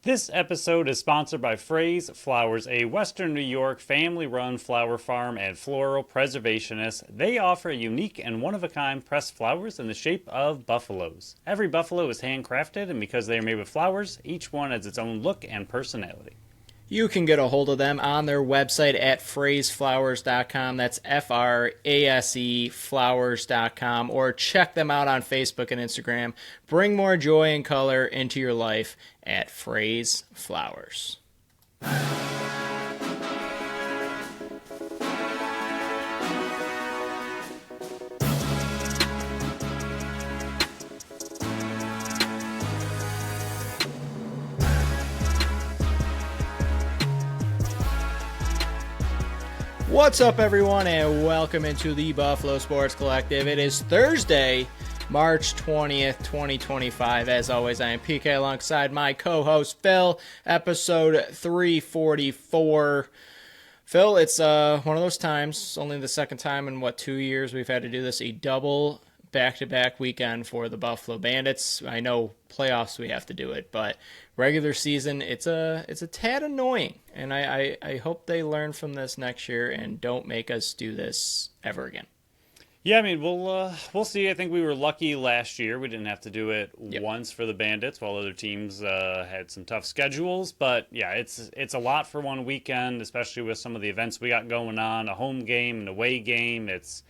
This episode is sponsored by Phrase Flowers, a Western New York family-run flower farm and floral preservationist. They offer unique and one-of-a-kind pressed flowers in the shape of buffaloes. Every buffalo is handcrafted, and because they are made with flowers, each one has its own look and personality. You can get a hold of them on their website at phraseflowers.com. That's Frase flowers.com. Or check them out on Facebook and Instagram. Bring more joy and color into your life at Phrase Flowers. What's up, everyone, and welcome into the Buffalo Sports Collective. It is Thursday, March 20th, 2025. As always, I am PK alongside my co-host, Phil, episode 344. Phil, it's one of those times, only the second time in, 2 years we've had to do this, a double back-to-back weekend for the Buffalo Bandits. I know playoffs we have to do it, but regular season, it's a tad annoying, and I hope they learn from this next year and don't make us do this ever again. Yeah, I mean, we'll see. I think we were lucky last year. We didn't have to do it once for the Bandits, while other teams had some tough schedules. But yeah, it's a lot for one weekend, especially with some of the events we got going on. A home game, an away game. It's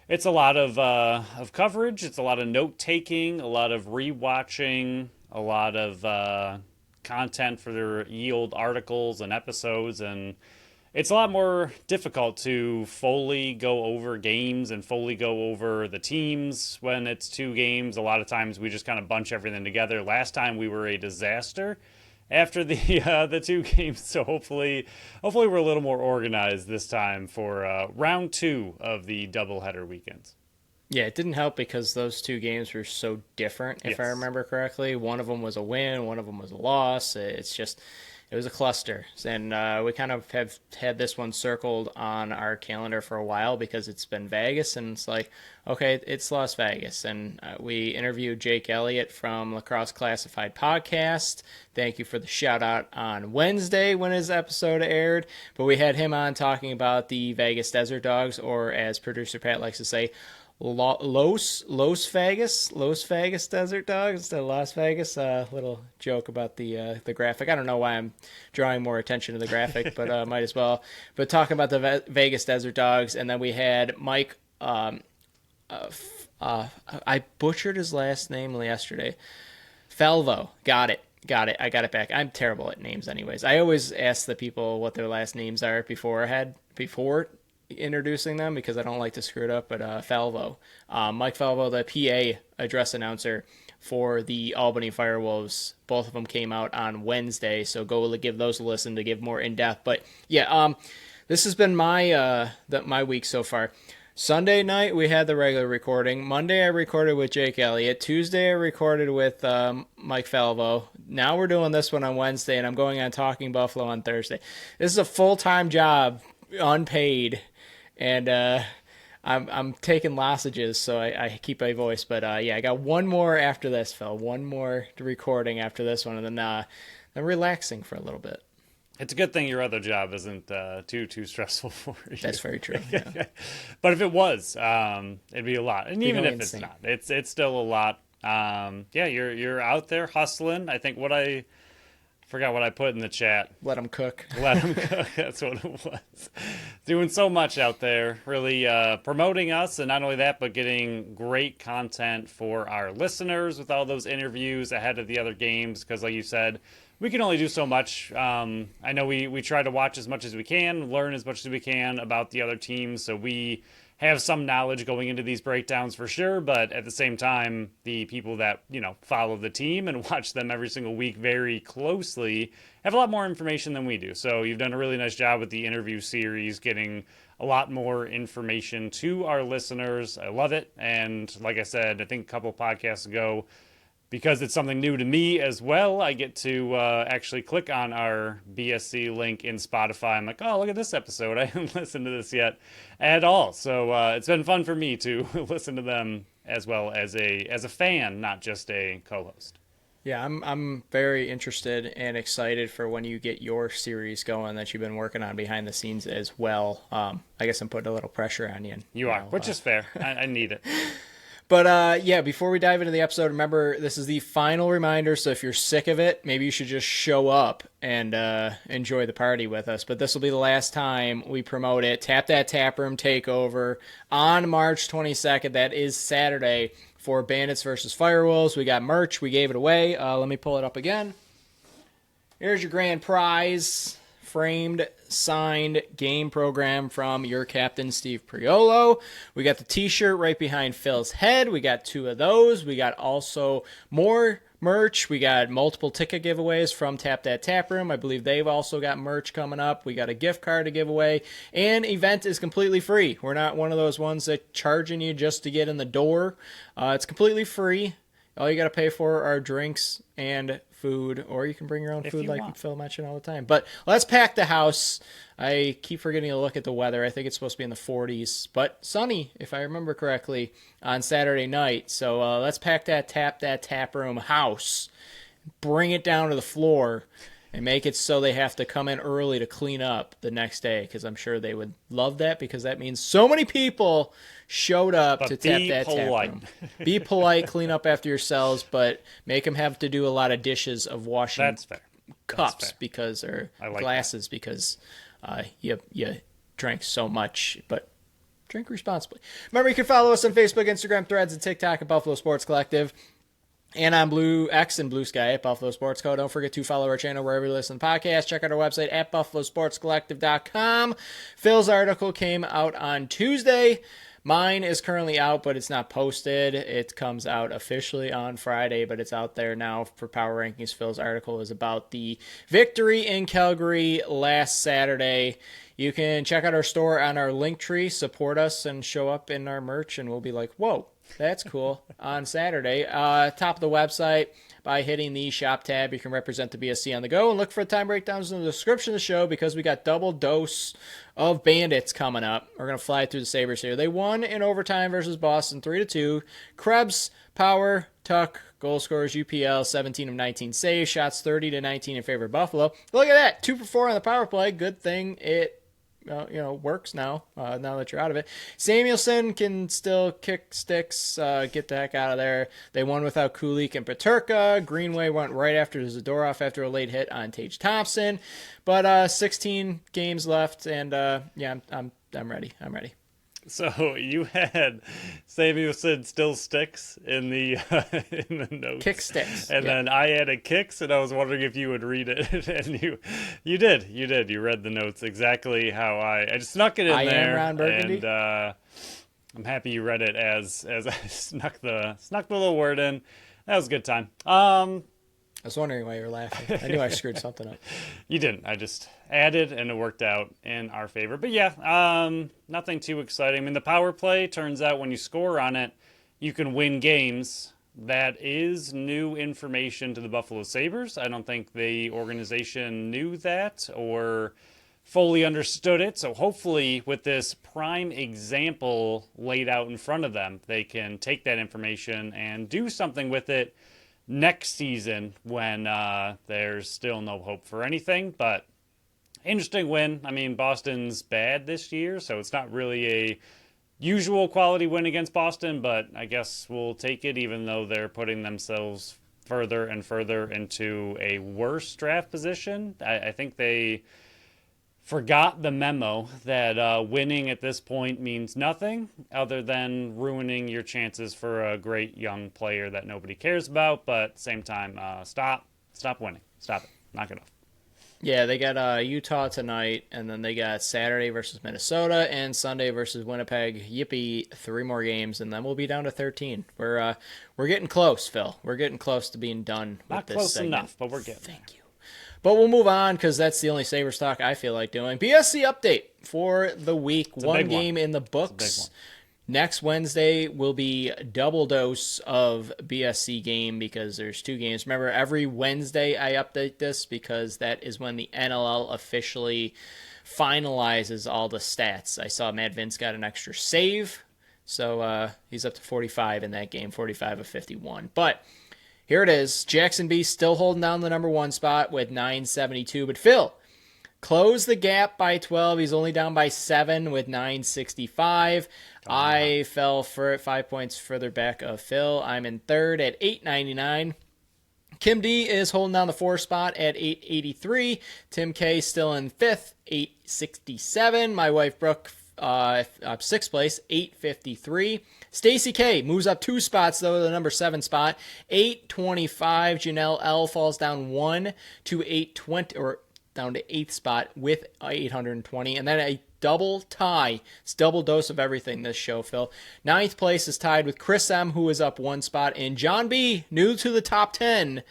a lot of coverage. It's a lot of note taking, a lot of rewatching, a lot of content for their yield articles and episodes, and it's a lot more difficult to fully go over games and fully go over the teams when it's two games. A lot of times we just kind of bunch everything together. Last time we were a disaster after the two games, so hopefully we're a little more organized this time for round two of the doubleheader weekends. Yeah, it didn't help because those two games were so different, if I remember correctly. One of them was a win, one of them was a loss. It was a cluster. And we kind of have had this one circled on our calendar for a while because it's been Vegas, and it's like, okay, it's Las Vegas. And we interviewed Jake Elliott from Lacrosse Classified Podcast. Thank you for the shout out on Wednesday when his episode aired. But we had him on talking about the Vegas Desert Dogs, or as producer Pat likes to say, Los Vegas Desert Dogs instead of Las Vegas. Little joke about the graphic. I don't know why I'm drawing more attention to the graphic, but might as well. But talking about the Vegas Desert Dogs, and then we had Mike. I butchered his last name yesterday. Falvo. Got it. I got it back. I'm terrible at names, anyways. I always ask the people what their last names are before introducing them because I don't like to screw it up. But Falvo, Mike Falvo, the PA address announcer for the Albany Firewolves, both of them came out on Wednesday, so go give those a listen to give more in depth. But yeah, this has been my week so far. Sunday night we had the regular recording. Monday I recorded with Jake Elliott. Tuesday I recorded with Mike Falvo. Now we're doing this one on Wednesday, and I'm going on Talking Buffalo on Thursday. This is a full-time job, unpaid. And I'm taking lozenges, so I keep my voice. But yeah, I got one more after this, Phil. One more recording after this one, and then I'm relaxing for a little bit. It's a good thing your other job isn't too stressful for you. That's very true. Yeah. But if it was, it'd be a lot. And even if insane. it's not, it's still a lot. Yeah, you're out there hustling. I think forgot what I put in the chat. Let them cook. Let them cook. That's what it was. Doing so much out there, really promoting us, and not only that, but getting great content for our listeners with all those interviews ahead of the other games. Because, like you said, we can only do so much. I know we try to watch as much as we can, learn as much as we can about the other teams, so we have some knowledge going into these breakdowns for sure, but at the same time, the people that, follow the team and watch them every single week very closely have a lot more information than we do. So you've done a really nice job with the interview series, getting a lot more information to our listeners. I love it. And like I said, I think a couple of podcasts ago, because it's something new to me as well, I get to actually click on our BSC link in Spotify. I'm like, oh, look at this episode. I haven't listened to this yet at all. So it's been fun for me to listen to them as well as a fan, not just a co-host. Yeah, I'm very interested and excited for when you get your series going that you've been working on behind the scenes as well. I guess I'm putting a little pressure on you. You are, which is fair. I need it. But yeah, before we dive into the episode, remember this is the final reminder. So if you're sick of it, maybe you should just show up and enjoy the party with us. But this will be the last time we promote it. Tap That Tap Room Takeover on March 22nd. That is Saturday for Bandits versus Firewolves. We got merch. We gave it away. Let me pull it up again. Here's your grand prize. Framed, signed game program from your captain, Steve Priolo. We got the t-shirt right behind Phil's head. We got 2 of those. We got also more merch. We got multiple ticket giveaways from Tap That Tap Room. I believe they've also got merch coming up. We got a gift card to give away. And event is completely free. We're not one of those ones that charging you just to get in the door. It's completely free. All you got to pay for are drinks and food, or you can bring your own food like Phil mentioned all the time. But let's pack the house. I keep forgetting to look at the weather. I think it's supposed to be in the 40s, but sunny, if I remember correctly, on Saturday night. So let's pack that tap room house, bring it down to the floor, and make it so they have to come in early to clean up the next day, because I'm sure they would love that, because that means so many people showed up to tap that tap room. Be polite, clean up after yourselves, but make them have to do a lot of dishes of washing cups because or glasses because you drank so much. But drink responsibly. Remember, you can follow us on Facebook, Instagram, Threads, and TikTok at Buffalo Sports Collective. And on Blue X and Blue Sky at Buffalo Sports Co. Don't forget to follow our channel wherever you listen to podcasts. Check out our website at buffalosportscollective.com. Phil's article came out on Tuesday. Mine is currently out, but it's not posted. It comes out officially on Friday, but it's out there now for Power Rankings. Phil's article is about the victory in Calgary last Saturday. You can check out our store on our Linktree, support us, and show up in our merch, and we'll be like, whoa, that's cool, on Saturday. Top of the website, by hitting the shop tab, you can represent the BSC on the go, and look for time breakdowns in the description of the show, because we got double dose of Bandits coming up. We're going to fly through the Sabres here. They won in overtime versus Boston 3-2. Krebs, power, Tuck, goal scorers, UPL, 17 of 19 saves, shots 30-19 in favor of Buffalo. Look at that, 2 for 4 on the power play. Good thing it works now that you're out of it. Samuelson can still kick sticks, get the heck out of there. They won without Kulik and Peterka. Greenway went right after Zadorov after a late hit on Tage Thompson. But 16 games left, and I'm ready. I'm ready. So you had Samuelson still sticks in the in the notes. Kick sticks. And then I added kicks, and I was wondering if you would read it. And you did. You read the notes exactly how I just snuck it in there. I am Ron Burgundy. And I'm happy you read it as I snuck the little word in. That was a good time. I was wondering why you were laughing. I knew I screwed something up. You didn't. I just added, and it worked out in our favor. But yeah, nothing too exciting. I mean, the power play, turns out when you score on it, you can win games. That is new information to the Buffalo Sabres. I don't think the organization knew that or fully understood it. So hopefully with this prime example laid out in front of them, they can take that information and do something with it next season when there's still no hope for anything. But interesting win. I mean, Boston's bad this year, so it's not really a usual quality win against Boston, but I guess we'll take it, even though they're putting themselves further and further into a worse draft position. I think they forgot the memo that winning at this point means nothing other than ruining your chances for a great young player that nobody cares about. But at the same time, stop winning. Stop it. Knock it off. Yeah, they got Utah tonight, and then they got Saturday versus Minnesota and Sunday versus Winnipeg. Yippee, 3 more games, and then we'll be down to 13. We're getting close, Phil. We're getting close to being done with Not this close segment. enough, but we're getting Thank you. But we'll move on, because that's the only Sabres talk I feel like doing. BSC update for the week. One game in the books. Next Wednesday will be double dose of BSC game, because there's 2 games. Remember, every Wednesday I update this, because that is when the NLL officially finalizes all the stats. I saw Matt Vince got an extra save, so he's up to 45 in that game, 45 of 51. But Here it is. Jackson B still holding down the number 1 spot with 972. But Phil closed the gap by 12. He's only down by 7 with 965. I fell for 5 points further back of Phil. I'm in third at 899. Kim D is holding down the 4 spot at 883. Tim K still in 5th, 867. My wife Brooke up 6th place, 853. Stacy K moves up 2 spots though to the number 7 spot, 825. Janelle L falls down 1 to 820, or down to 8th spot with 820. And then a double tie. It's double dose of everything this show, Phil. 9th place is tied with Chris M, who is up 1 spot, and John B, new to the top 10,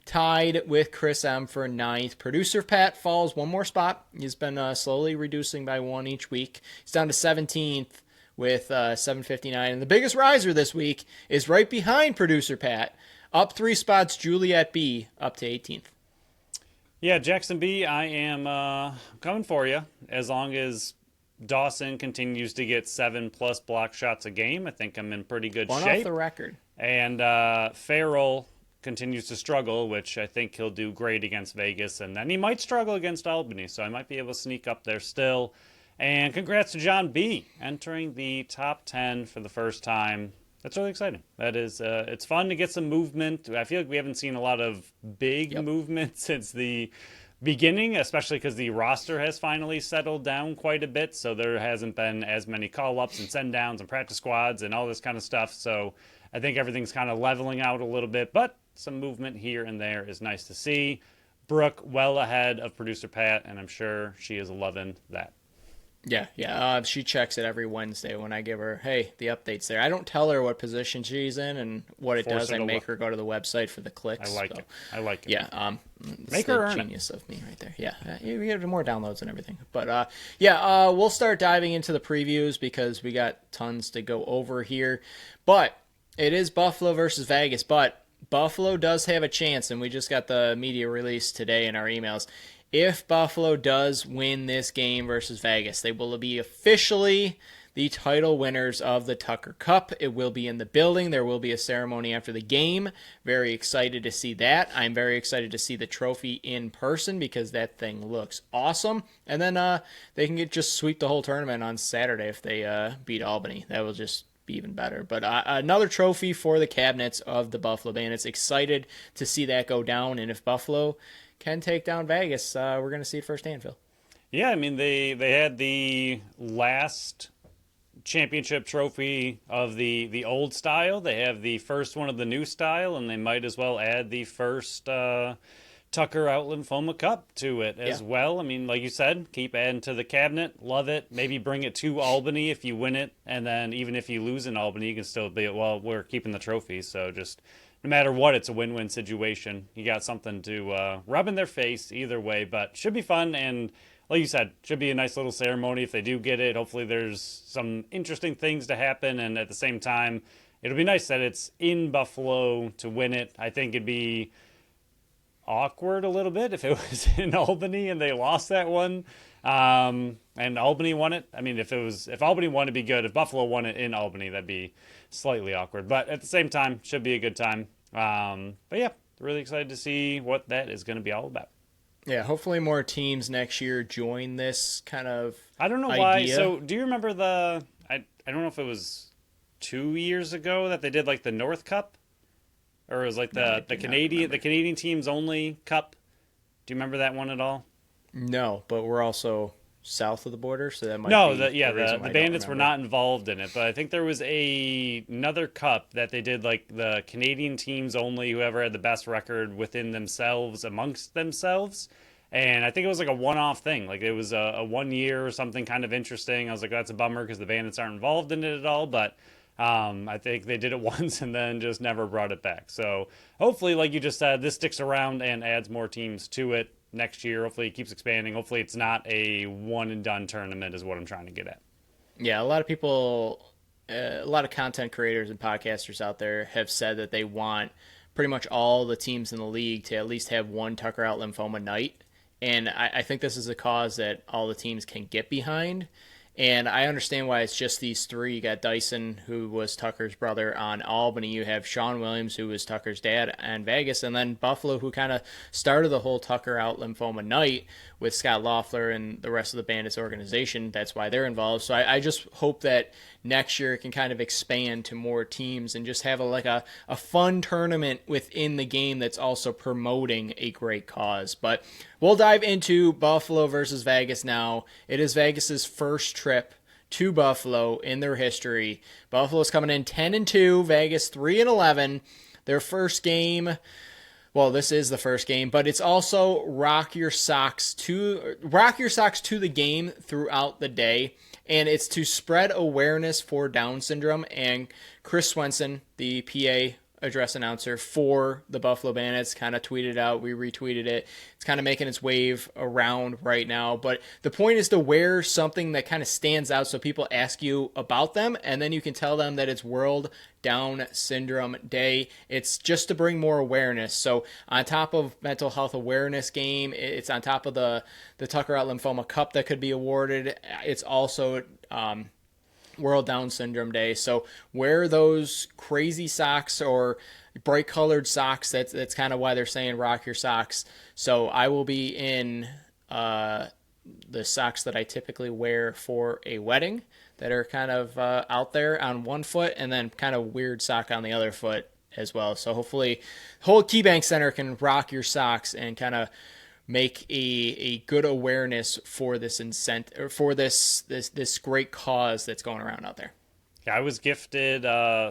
tied with Chris M for 9th. Producer Pat falls 1 more spot. He's been slowly reducing by 1 each week. He's down to 17th with 759. And the biggest riser this week is right behind Producer Pat. Up 3 spots, Juliet B, up to 18th. Yeah, Jackson B, I am coming for you. As long as Dawson continues to get 7+ block shots a game, I think I'm in pretty good shape. One off the record. And Farrell continues to struggle, which I think he'll do great against Vegas. And then he might struggle against Albany, so I might be able to sneak up there still. And congrats to John B, entering the top 10 for the first time. That's really exciting. That is, it's fun to get some movement. I feel like we haven't seen a lot of big movement since the beginning, especially because the roster has finally settled down quite a bit. So there hasn't been as many call-ups and send-downs and practice squads and all this kind of stuff. So I think everything's kind of leveling out a little bit, but some movement here and there is nice to see. Brooke well ahead of producer Pat, and I'm sure she is loving that. Yeah. She checks it every Wednesday when I give her, hey, the update's there. I don't tell her what position she's in and what it does. I make her go to the website for the clicks. I like it. Yeah. Make her earn genius of me right there. Yeah. We have more downloads and everything. But, we'll start diving into the previews because we got tons to go over here. But it is Buffalo versus Vegas. But Buffalo does have a chance, and we just got the media release today in our emails. If Buffalo does win this game versus Vegas, they will be officially the title winners of the Tucker Cup. It will be in the building. There will be a ceremony after the game. Very excited to see that. I'm very excited to see the trophy in person because that thing looks awesome. And then they can just sweep the whole tournament on Saturday if they beat Albany. That will just be even better. But another trophy for the cabinets of the Buffalo Bandits. Excited to see that go down. And if Buffalo can take down Vegas, we're going to see it firsthand, Phil. Yeah, I mean, they had the last championship trophy of the old style. They have the first one of the new style, and they might as well add the first Tucker Out Lymphoma Cup to it as well. I mean, like you said, keep adding to the cabinet. Love it. Maybe bring it to Albany if you win it, and then even if you lose in Albany, you can still be, well, we're keeping the trophy, so just no matter what, it's a win-win situation. You got something to rub in their face either way, but should be fun. And like you said, should be a nice little ceremony if they do get it. Hopefully there's some interesting things to happen. And at the same time, it'll be nice that it's in Buffalo to win it. I think it'd be awkward a little bit if it was in Albany and they lost that one. And Albany won it. I mean, if Albany won, it'd be good. If Buffalo won it in Albany, that'd be slightly awkward. But at the same time, should be a good time. But yeah, really excited to see what that is going to be all about. Yeah, hopefully more teams next year join this kind of I don't know idea. why. So do you remember I don't know if it was 2 years ago that they did like the North Cup? Or it was like the Canadian teams only cup? Do you rememher that one at all? No, but we're also south of the border, so that might the Bandits were not involved in it, but I think there was another cup that they did like the Canadian teams only, whoever had the best record within themselves amongst themselves, and I think it was like a one-off thing, like it was a 1 year or something kind of interesting. I was like, that's a bummer because the Bandits aren't involved in it at all, but I think they did it once and then just never brought it back. So hopefully, like you just said, this sticks around and adds more teams to it next year. Hopefully it keeps expanding. Hopefully it's not a one and done tournament is what I'm trying to get at. Yeah, a lot of people, a lot of content creators and podcasters out there have said that they want pretty much all the teams in the league to at least have one Tucker Out Lymphoma night. And I think this is a cause that all the teams can get behind. And I understand why it's just these three. You got Dyson, who was Tucker's brother on Albany. You have Sean Williams, who was Tucker's dad on Vegas. And then Buffalo, who kind of started the whole Tucker out lymphoma night with Scott Loeffler and the rest of the Bandits organization. That's why they're involved. So I just hope that next year it can kind of expand to more teams and just have a fun tournament within the game that's also promoting a great cause. But we'll dive into Buffalo versus Vegas now. It is Vegas's first trip to Buffalo in their history. Buffalo's coming in 10-2, Vegas 3-11. Their first game, well, this is the first game, but it's also rock your socks to the game throughout the day, and it's to spread awareness for Down syndrome. And Chris Swenson, the PA address announcer for the Buffalo Bandits, kind of tweeted out. We retweeted it. It's kind of making its wave around right now. But the point is to wear something that kind of stands out so people ask you about them, and then you can tell them that it's World Down Syndrome Day. It's just to bring more awareness. So on top of mental health awareness game, it's on top of the Tucker Out Lymphoma Cup that could be awarded. It's also World Down Syndrome Day. So wear those crazy socks or bright colored socks. That's kind of why they're saying rock your socks. So I will be in the socks that I typically wear for a wedding that are kind of out there on one foot, and then kind of weird sock on the other foot as well. So hopefully the whole KeyBank Center can rock your socks and kind of make a good awareness for this incentive, or for this great cause that's going around out there. Yeah, I was gifted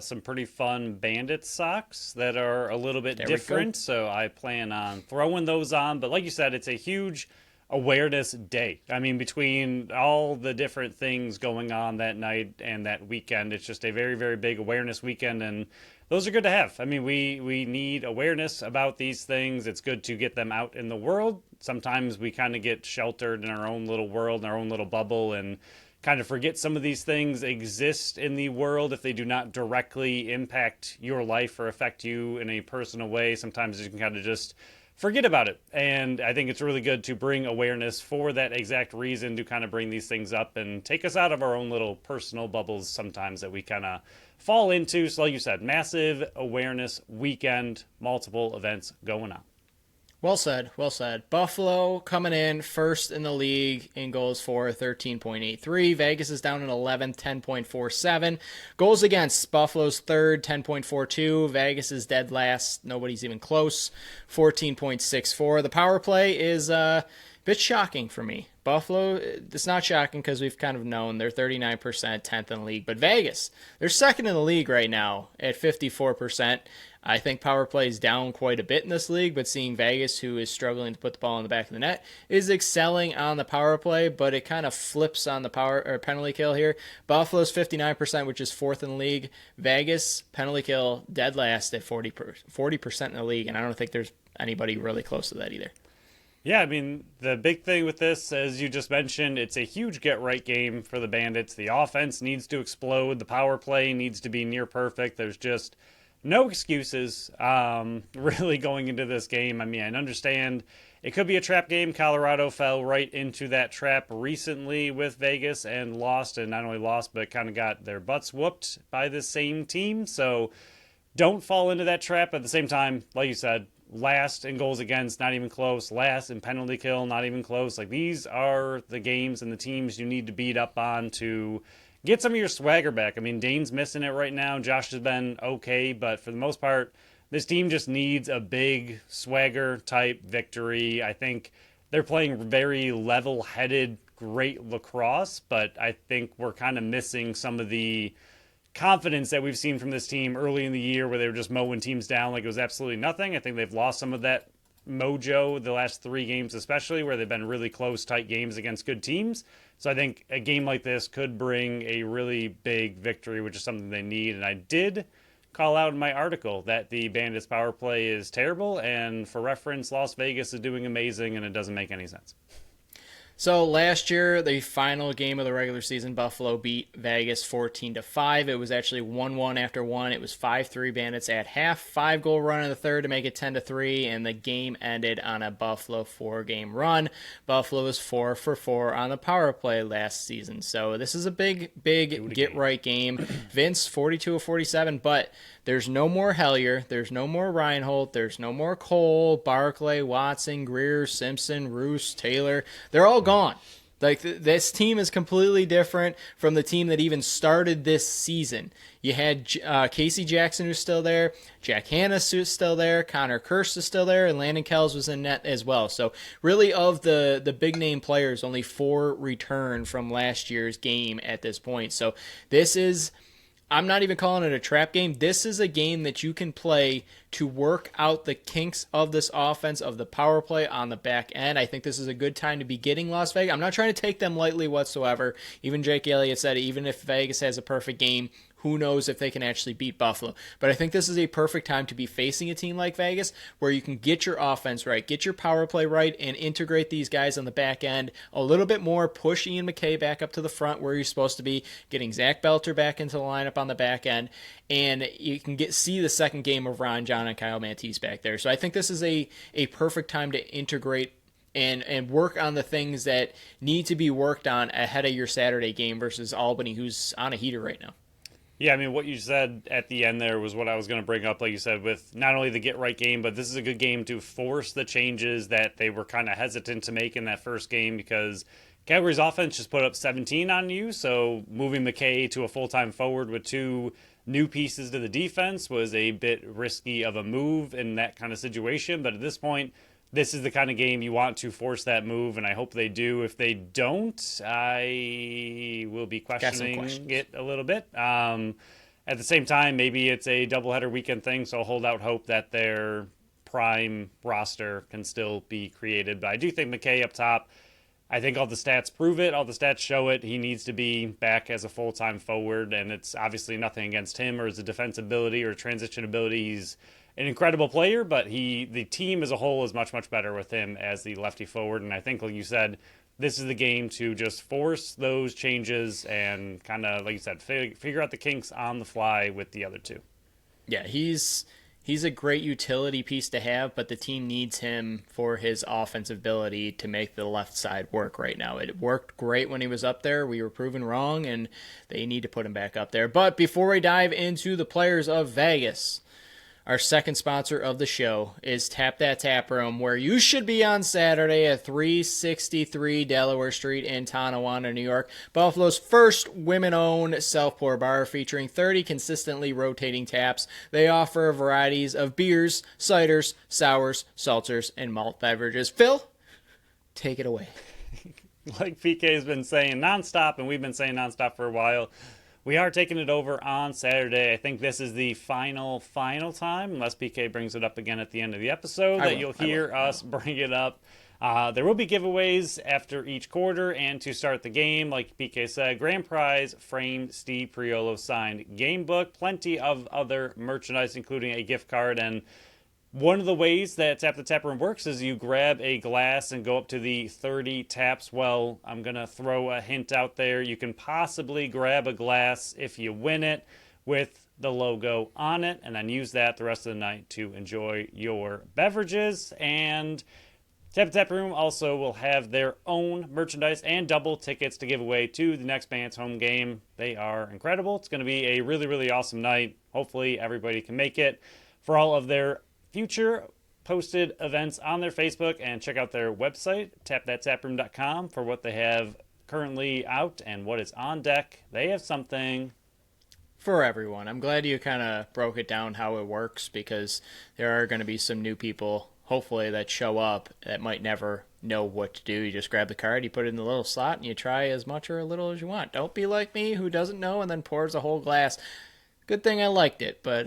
some pretty fun Bandit socks that are a little bit different, so I plan on throwing those on. But like you said, it's a huge awareness day. I mean, between all the different things going on that night and that weekend, it's just a very, very big awareness weekend, and those are good to have. I mean, we need awareness about these things. It's good to get them out in the world. Sometimes we kind of get sheltered in our own little world, in our own little bubble, and kind of forget some of these things exist in the world if they do not directly impact your life or affect you in a personal way. Sometimes you can kind of just forget about it. And I think it's really good to bring awareness for that exact reason, to kind of bring these things up and take us out of our own little personal bubbles sometimes that we kind of fall into. So like you said, massive awareness weekend, multiple events going on. Well said, well said. Buffalo coming in first in the league in goals for, 13.83. Vegas is down in 11th, 10.47. Goals against, Buffalo's third, 10.42. Vegas is dead last. Nobody's even close, 14.64. The power play is a bit shocking for me. Buffalo, it's not shocking because we've kind of known they're 39%, 10th in the league. But Vegas, they're second in the league right now at 54%. I think power play is down quite a bit in this league, but seeing Vegas, who is struggling to put the ball in the back of the net, is excelling on the power play, but it kind of flips on the power or penalty kill here. Buffalo's 59%, which is fourth in the league. Vegas, penalty kill, dead last at 40% in the league, and I don't think there's anybody really close to that either. Yeah, I mean, the big thing with this, as you just mentioned, it's a huge get-right game for the Bandits. The offense needs to explode. The power play needs to be near perfect. There's just no excuses really going into this game. I mean, I understand it could be a trap game. Colorado fell right into that trap recently with Vegas and lost, and not only lost, but kind of got their butts whooped by the same team. So don't fall into that trap. At the same time, like you said, last in goals against, not even close. Last in penalty kill, not even close. Like, these are the games and the teams you need to beat up on to get some of your swagger back. I mean, Dane's missing it right now. Josh has been okay, but for the most part, this team just needs a big swagger-type victory. I think they're playing very level-headed, great lacrosse, but I think we're kind of missing some of the confidence that we've seen from this team early in the year, where they were just mowing teams down like it was absolutely nothing. I think they've lost some of that mojo the last 3 games, especially, where they've been really close, tight games against good teams. So I think a game like this could bring a really big victory, which is something they need. And I did call out in my article that the Bandits power play is terrible, and for reference, Las Vegas is doing amazing, and it doesn't make any sense. So last year, the final game of the regular season, Buffalo beat Vegas 14-5. It was actually 1-1 after one. It was 5-3 Bandits at half, 5-goal run in the third to make it 10-3, and the game ended on a Buffalo 4-game run. Buffalo was 4 for 4 on the power play last season. So this is a big get right game. Vince 42 of 47, but there's no more Hellier, there's no more Reinhold, there's no more Cole, Barclay, Watson, Greer, Simpson, Roos, Taylor. They're all gone. Like, this team is completely different from the team that even started this season. You had Casey Jackson, who's still there, Jack Hanna's still there, Connor Kirst is still there, and Landon Kells was in net as well. So really, of the big name players, only 4 return from last year's game at this point. So this is, I'm not even calling it a trap game. This is a game that you can play to work out the kinks of this offense, of the power play on the back end. I think this is a good time to be getting Las Vegas. I'm not trying to take them lightly whatsoever. Even Jake Elliott said, even if Vegas has a perfect game, who knows if they can actually beat Buffalo. But I think this is a perfect time to be facing a team like Vegas where you can get your offense right, get your power play right, and integrate these guys on the back end a little bit more, push Ian McKay back up to the front where he's supposed to be, getting Zach Belter back into the lineup on the back end, and you can see the second game of Ron John and Kyle Mantisse back there. So I think this is a perfect time to integrate and work on the things that need to be worked on ahead of your Saturday game versus Albany, who's on a heater right now. Yeah, I mean, what you said at the end there was what I was going to bring up, like you said, with not only the get-right game, but this is a good game to force the changes that they were kind of hesitant to make in that first game because Calgary's offense just put up 17 on you, so moving McKay to a full-time forward with 2 new pieces to the defense was a bit risky of a move in that kind of situation, but at this point, this is the kind of game you want to force that move, and I hope they do. If they don't, I will be questioning it a little bit. At the same time, maybe it's a doubleheader weekend thing, so I'll hold out hope that their prime roster can still be created. But I do think McKay up top, I think all the stats prove it. All the stats show it. He needs to be back as a full-time forward, and it's obviously nothing against him or his defense ability or transition ability. He's an incredible player, but the team as a whole is much, much better with him as the lefty forward. And I think, like you said, this is the game to just force those changes and kind of, like you said, figure out the kinks on the fly with the other 2. Yeah, he's a great utility piece to have, but the team needs him for his offensive ability to make the left side work right now. It worked great when he was up there. We were proven wrong, and they need to put him back up there. But before we dive into the players of Vegas, our second sponsor of the show is Tap That Tap Room, where you should be on Saturday at 363 Delaware Street in Tonawanda, New York. Buffalo's first women-owned self-pour bar featuring 30 consistently rotating taps. They offer varieties of beers, ciders, sours, seltzers, and malt beverages. Phil, take it away. Like PK has been saying nonstop, and we've been saying nonstop for a while, we are taking it over on Saturday. I think this is the final time, unless PK brings it up again at the end of the episode, that you'll hear us bring it up. There will be giveaways after each quarter, and to start the game, like PK said, grand prize, framed Steve Priolo signed game book, plenty of other merchandise, including a gift card. And one of the ways that Tap the Tap Room works is you grab a glass and go up to the 30 taps. Well, I'm going to throw a hint out there. You can possibly grab a glass if you win it with the logo on it, and then use that the rest of the night to enjoy your beverages. And Tap the Tap Room also will have their own merchandise and double tickets to give away to the next Bandits home game. They are incredible. It's going to be a really, really awesome night. Hopefully everybody can make it. For all of their future posted events on their Facebook, and check out their website, tapthattaproom.com, for what they have currently out and what is on deck. They have something for everyone. I'm glad you kind of broke it down how it works, because there are going to be some new people, hopefully, that show up that might never know what to do. You just grab the card, you put it in the little slot, and you try as much or a little as you want. Don't be like me, who doesn't know and then pours a whole glass. Good thing I liked it, but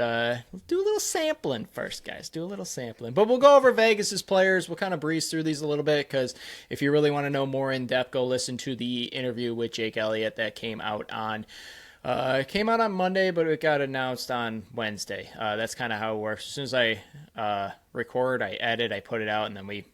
do a little sampling first, guys. Do a little sampling. But we'll go over Vegas's players. We'll kind of breeze through these a little bit, because if you really want to know more in depth, go listen to the interview with Jake Elliott that came out on Monday, but it got announced on Wednesday. That's kind of how it works. As soon as I record, I edit, I put it out, and then we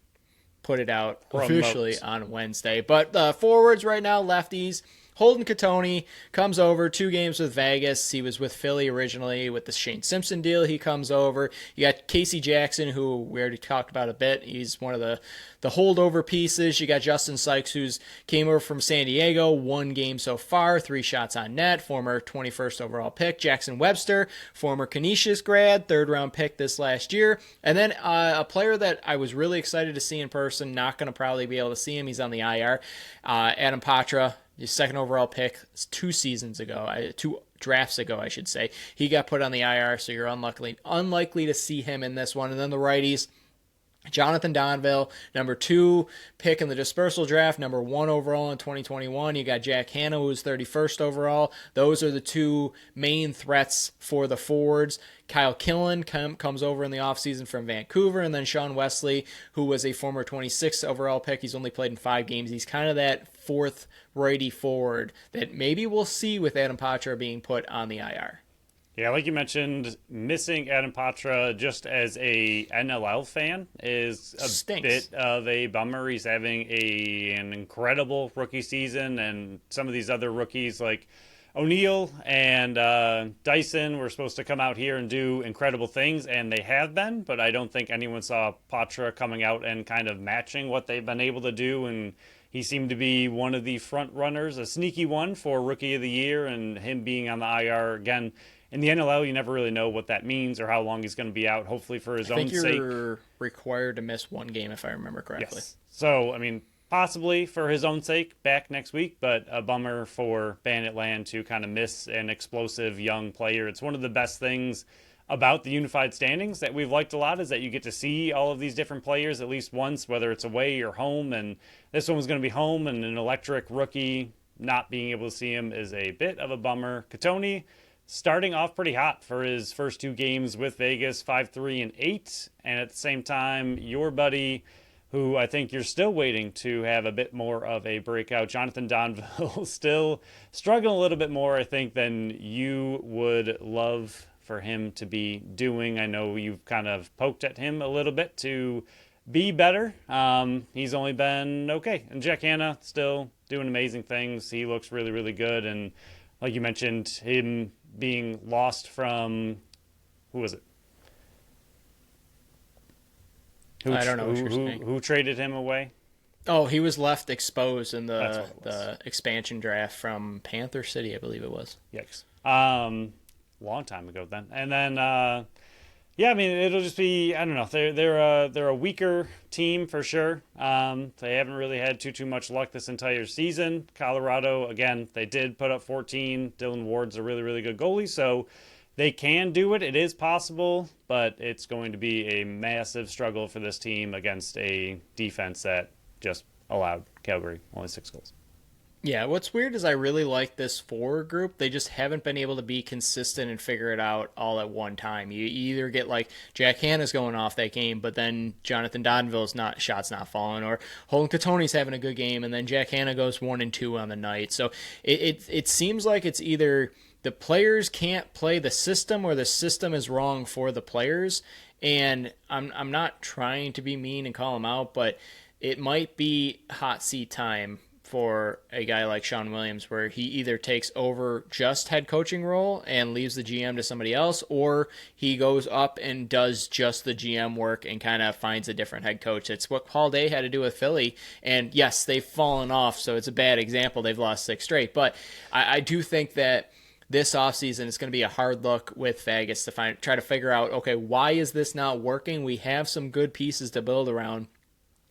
put it out Remote. officially on Wednesday. But forwards right now, lefties. Holden Cattoni comes over, 2 games with Vegas. He was with Philly originally with the Shane Simpson deal. He comes over. You got Casey Jackson, who we already talked about a bit. He's one of the holdover pieces. You got Justin Sykes, who's came over from San Diego, 1 game so far, 3 shots on net, former 21st overall pick. Jackson Webster, former Canisius grad, 3rd-round pick this last year. And then a player that I was really excited to see in person, not going to probably be able to see him. He's on the IR. Adam Patra, his 2nd overall pick 2 seasons ago, 2 drafts ago, I should say. He got put on the IR, so you're unlikely to see him in this one. And then the righties, Jonathan Donville, number 2 pick in the dispersal draft, number 1 overall in 2021. You got Jack Hanna, who's 31st overall. Those are the 2 main threats for the forwards. Kyle Killen comes over in the offseason from Vancouver, and then Sean Wesley, who was a former 26th overall pick. He's only played in 5 games. He's kind of that 4th righty forward that maybe we'll see with Adam Patra being put on the IR. Yeah, like you mentioned, missing Adam Patra just as a NLL fan is a bit of a bummer. He's having an incredible rookie season, and some of these other rookies like O'Neill and Dyson were supposed to come out here and do incredible things, and they have been, but I don't think anyone saw Patra coming out and kind of matching what they've been able to do, and he seemed to be one of the front runners, a sneaky one for Rookie of the Year, and him being on the IR again. In the NLL, you never really know what that means or how long he's going to be out, hopefully for his own sake. I think you're required to miss 1 game, if I remember correctly. Yes. So, I mean, possibly for his own sake, back next week, but a bummer for Bandit Land to kind of miss an explosive young player. It's one of the best things about the unified standings that we've liked a lot is that you get to see all of these different players at least once, whether it's away or home, and this one was going to be home, and an electric rookie not being able to see him is a bit of a bummer. Cattoni starting off pretty hot for his first 2 games with Vegas, 5-3-8, and at the same time, your buddy, who I think you're still waiting to have a bit more of a breakout, Jonathan Donville, still struggling a little bit more, I think, than you would love for him to be doing. I know you've kind of poked at him a little bit to be better. He's only been okay. And Jack Hanna still doing amazing things. He looks really, really good. And like you mentioned, him being lost from, who was it? I don't know what you're saying. Who traded him away? Oh, he was left exposed in the expansion draft from Panther City, I believe it was. Yikes. Long time ago then. And then, yeah, I mean, it'll just be, I don't know, they're a weaker team for sure. They haven't really had too much luck this entire season. Colorado, again, they did put up 14. Dylan Ward's a really, really good goalie, so they can do it. It is possible, but it's going to be a massive struggle for this team against a defense that just allowed Calgary only 6 goals. Yeah, what's weird is I really like this forward group. They just haven't been able to be consistent and figure it out all at one time. You either get like Jack Hanna's going off that game, but then Jonathan Donville's shots not falling, or Holden Cattoni's having a good game, and then Jack Hanna goes 1-2 on the night. So it seems like it's either the players can't play the system or the system is wrong for the players. And I'm not trying to be mean and call them out, but it might be hot seat time for a guy like Sean Williams, where he either takes over just head coaching role and leaves the GM to somebody else, or he goes up and does just the GM work and kind of finds a different head coach. It's what Paul Day had to do with Philly. And yes, they've fallen off, so it's a bad example. They've lost 6 straight. But I do think that this offseason is going to be a hard look with Vegas to try to figure out, okay, why is this not working? We have some good pieces to build around.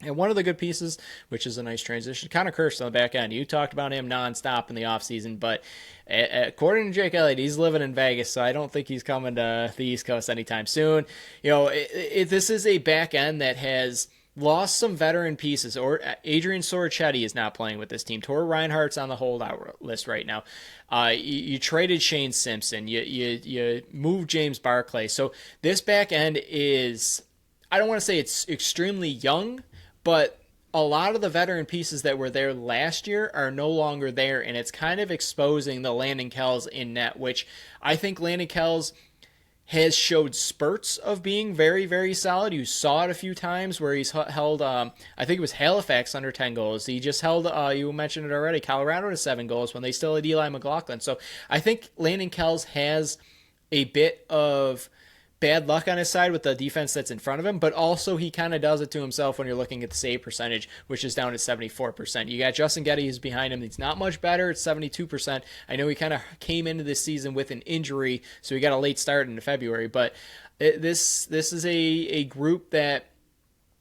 And one of the good pieces, which is a nice transition, Connor Kirst on the back end. You talked about him nonstop in the offseason, but according to Jake Elliott, he's living in Vegas, so I don't think he's coming to the East Coast anytime soon. You know, this is a back end that has lost some veteran pieces. Or Adrian Sorichetti is not playing with this team. Tor Reinhardt's on the holdout list right now. You traded Shane Simpson. You moved James Barclay. So this back end is, I don't want to say it's extremely young, but a lot of the veteran pieces that were there last year are no longer there, and it's kind of exposing the Landon Kells in net, which I think Landon Kells has showed spurts of being very, very solid. You saw it a few times where he's held, I think it was Halifax under 10 goals. He just held, you mentioned it already, Colorado to 7 goals when they still had Eli McLaughlin. So I think Landon Kells has a bit of bad luck on his side with the defense that's in front of him, but also he kind of does it to himself when you're looking at the save percentage, which is down at 74%. You got Justin Getty who's behind him. He's not much better. It's 72%. I know he kind of came into this season with an injury, so he got a late start into February, but this is a group that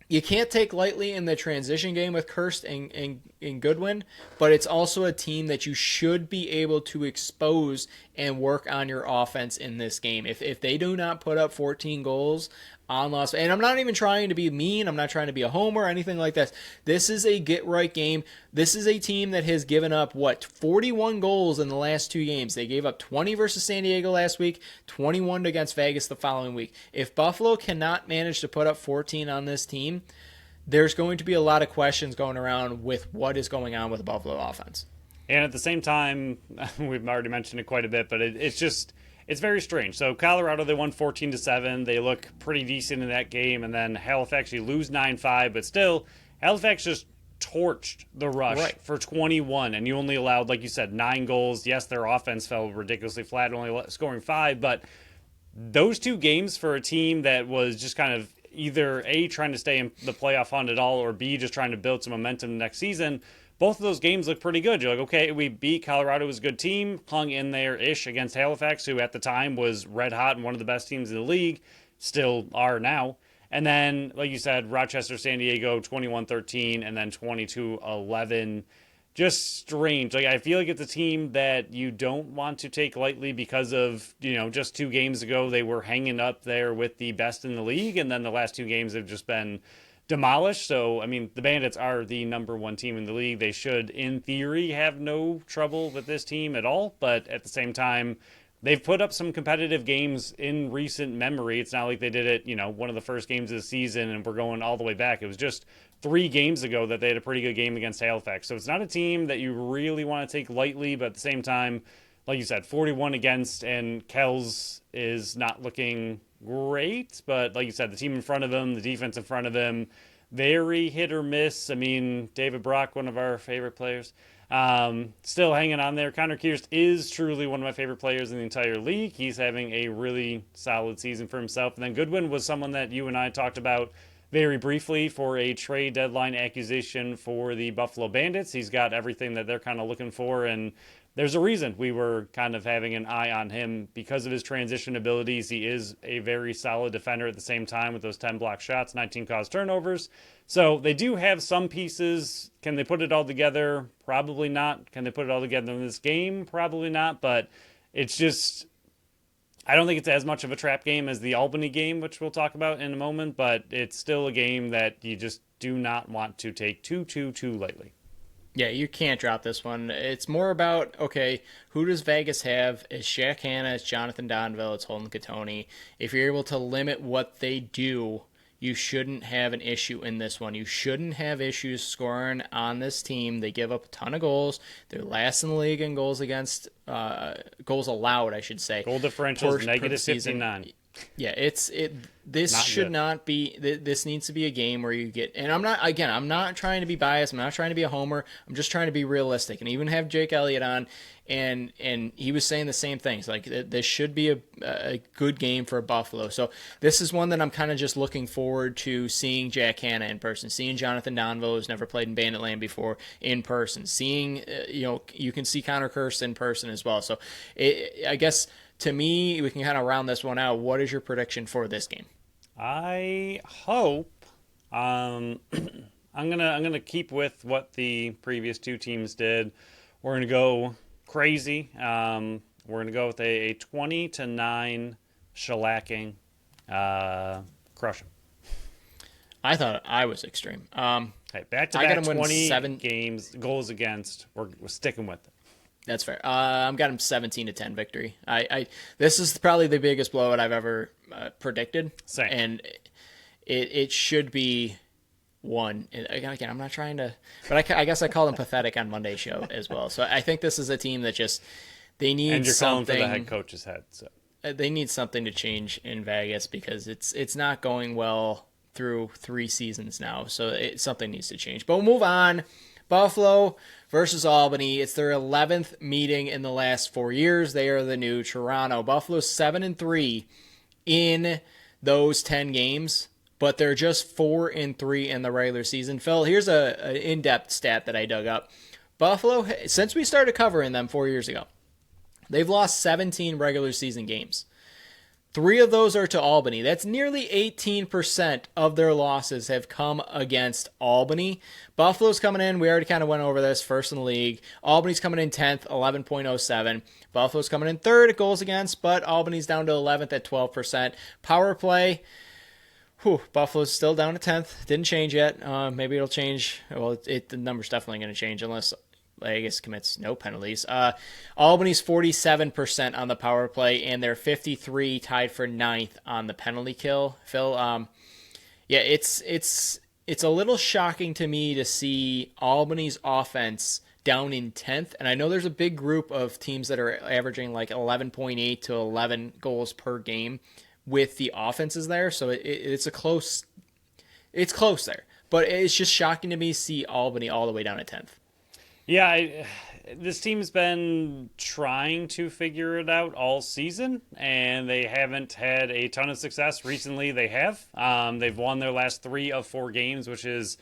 you can't take lightly in the transition game with Kirst and Goodwin, but it's also a team that you should be able to expose and work on your offense in this game. If they do not put up 14 goals on Las Vegas, and I'm not even trying to be mean, I'm not trying to be a homer or anything like this. This is a get-right game. This is a team that has given up, 41 goals in the last 2 games. They gave up 20 versus San Diego last week, 21 against Vegas the following week. If Buffalo cannot manage to put up 14 on this team, there's going to be a lot of questions going around with what is going on with the Buffalo offense. And at the same time, we've already mentioned it quite a bit, but it's very strange. So Colorado, they won 14-7. They look pretty decent in that game. And then Halifax, you lose 9-5. But still, Halifax just torched the Rush for 21. And you only allowed, like you said, 9 goals. Yes, their offense fell ridiculously flat, only scoring 5. But those 2 games for a team that was just kind of either A, trying to stay in the playoff hunt at all, or B, just trying to build some momentum next season, both of those games look pretty good. You're like, okay, we beat Colorado, was a good team, hung in there-ish against Halifax, who at the time was red hot and one of the best teams in the league, still are now. And then, like you said, Rochester, San Diego, 21-13, and then 22-11. Just strange. Like, I feel like it's a team that you don't want to take lightly because of, just 2 games ago, they were hanging up there with the best in the league, and then the last 2 games have just been demolished. So, I mean, the Bandits are the number 1 team in the league. They should, in theory, have no trouble with this team at all. But at the same time, they've put up some competitive games in recent memory. It's not like they did it, one of the first games of the season and we're going all the way back. It was just 3 games ago that they had a pretty good game against Halifax. So it's not a team that you really want to take lightly, but at the same time, like you said, 41 against, and Kells is not looking great, but like you said, the team in front of him, the defense in front of him, very hit or miss. I mean, David Brock, one of our favorite players, still hanging on there. Connor Kierst is truly one of my favorite players in the entire league. He's having a really solid season for himself. And then Goodwin was someone that you and I talked about very briefly for a trade deadline acquisition for the Buffalo Bandits. He's got everything that they're kind of looking for, and there's a reason we were kind of having an eye on him because of his transition abilities. He is a very solid defender at the same time with those 10 block shots, 19 caused turnovers. So they do have some pieces. Can they put it all together? Probably not. Can they put it all together in this game? Probably not. But it's just, I don't think it's as much of a trap game as the Albany game, which we'll talk about in a moment. But it's still a game that you just do not want to take too lightly. Yeah, you can't drop this one. It's more about, okay, who does Vegas have? It's Shaq Hanna, it's Jonathan Donville, it's Holden Cattoni. If you're able to limit what they do, you shouldn't have an issue in this one. You shouldn't have issues scoring on this team. They give up a ton of goals. They're last in the league in goals against, goals allowed, I should say. Goal differential is negative 59. Yeah, this should not be, this needs to be a game where you get, and I'm not trying to be biased, I'm not trying to be a homer, I'm just trying to be realistic, and even have Jake Elliott on, and he was saying the same things, like this should be a good game for Buffalo. So this is one that I'm kind of just looking forward to seeing Jack Hanna in person, seeing Jonathan Donville, who's never played in Banditland before, in person, seeing, you can see Connor Kirst in person as well. So I guess, to me, we can kind of round this one out. What is your prediction for this game? I hope I'm gonna keep with what the previous 2 teams did. We're gonna go crazy. We're gonna go with a 20-9 shellacking. Crush them. I thought I was extreme. Hey, back-to-back 20 games, goals against. We're sticking with it. That's fair. I've got him 17-10 victory. This is probably the biggest blowout I've ever predicted. Same. And it should be one. Again, I'm not trying to, but I guess I called him pathetic on Monday's show as well. So I think this is a team that just, they need something. And you're calling for the head coach's head. So. they need something to change in Vegas because it's not going well through 3 seasons now. So something needs to change. But we'll move on. Buffalo versus Albany. It's their 11th meeting in the last 4 years. They are the new Toronto. Buffalo's 7-3 in those 10 games, but they're just 4-3 in the regular season. Phil, here's an in-depth stat that I dug up. Buffalo, since we started covering them 4 years ago, they've lost 17 regular season games. 3 of those are to Albany. That's nearly 18% of their losses have come against Albany. Buffalo's coming in. We already kind of went over this. First in the league. Albany's coming in 10th, 11.07. Buffalo's coming in 3rd at goals against, but Albany's down to 11th at 12%. Power play. Buffalo's still down to 10th. Didn't change yet. Maybe it'll change. Well, the number's definitely going to change unless Vegas commits no penalties. Albany's 47% on the power play, and they're 53 tied for 9th on the penalty kill. Phil, it's a little shocking to me to see Albany's offense down in 10th, and I know there's a big group of teams that are averaging like 11.8 to 11 goals per game with the offenses there, so it's close there. But it's just shocking to me to see Albany all the way down at 10th. Yeah, this team's been trying to figure it out all season, and they haven't had a ton of success. Recently, they have. They've won their last 3 of 4 games, which is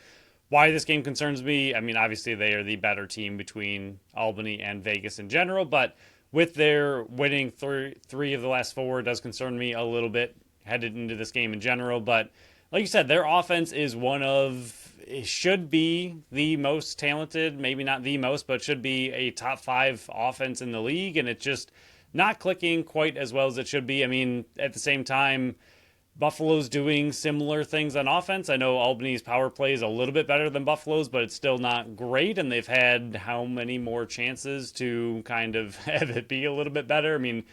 why this game concerns me. I mean, obviously, they are the better team between Albany and Vegas in general, but with their winning 3 of the last 4, it does concern me a little bit headed into this game in general. But like you said, their offense is it should be the most talented, maybe not the most, but should be a top 5 offense in the league, and it's just not clicking quite as well as it should be. I mean, at the same time, Buffalo's doing similar things on offense. I know Albany's power play is a little bit better than Buffalo's, but it's still not great, and they've had how many more chances to kind of have it be a little bit better? I mean,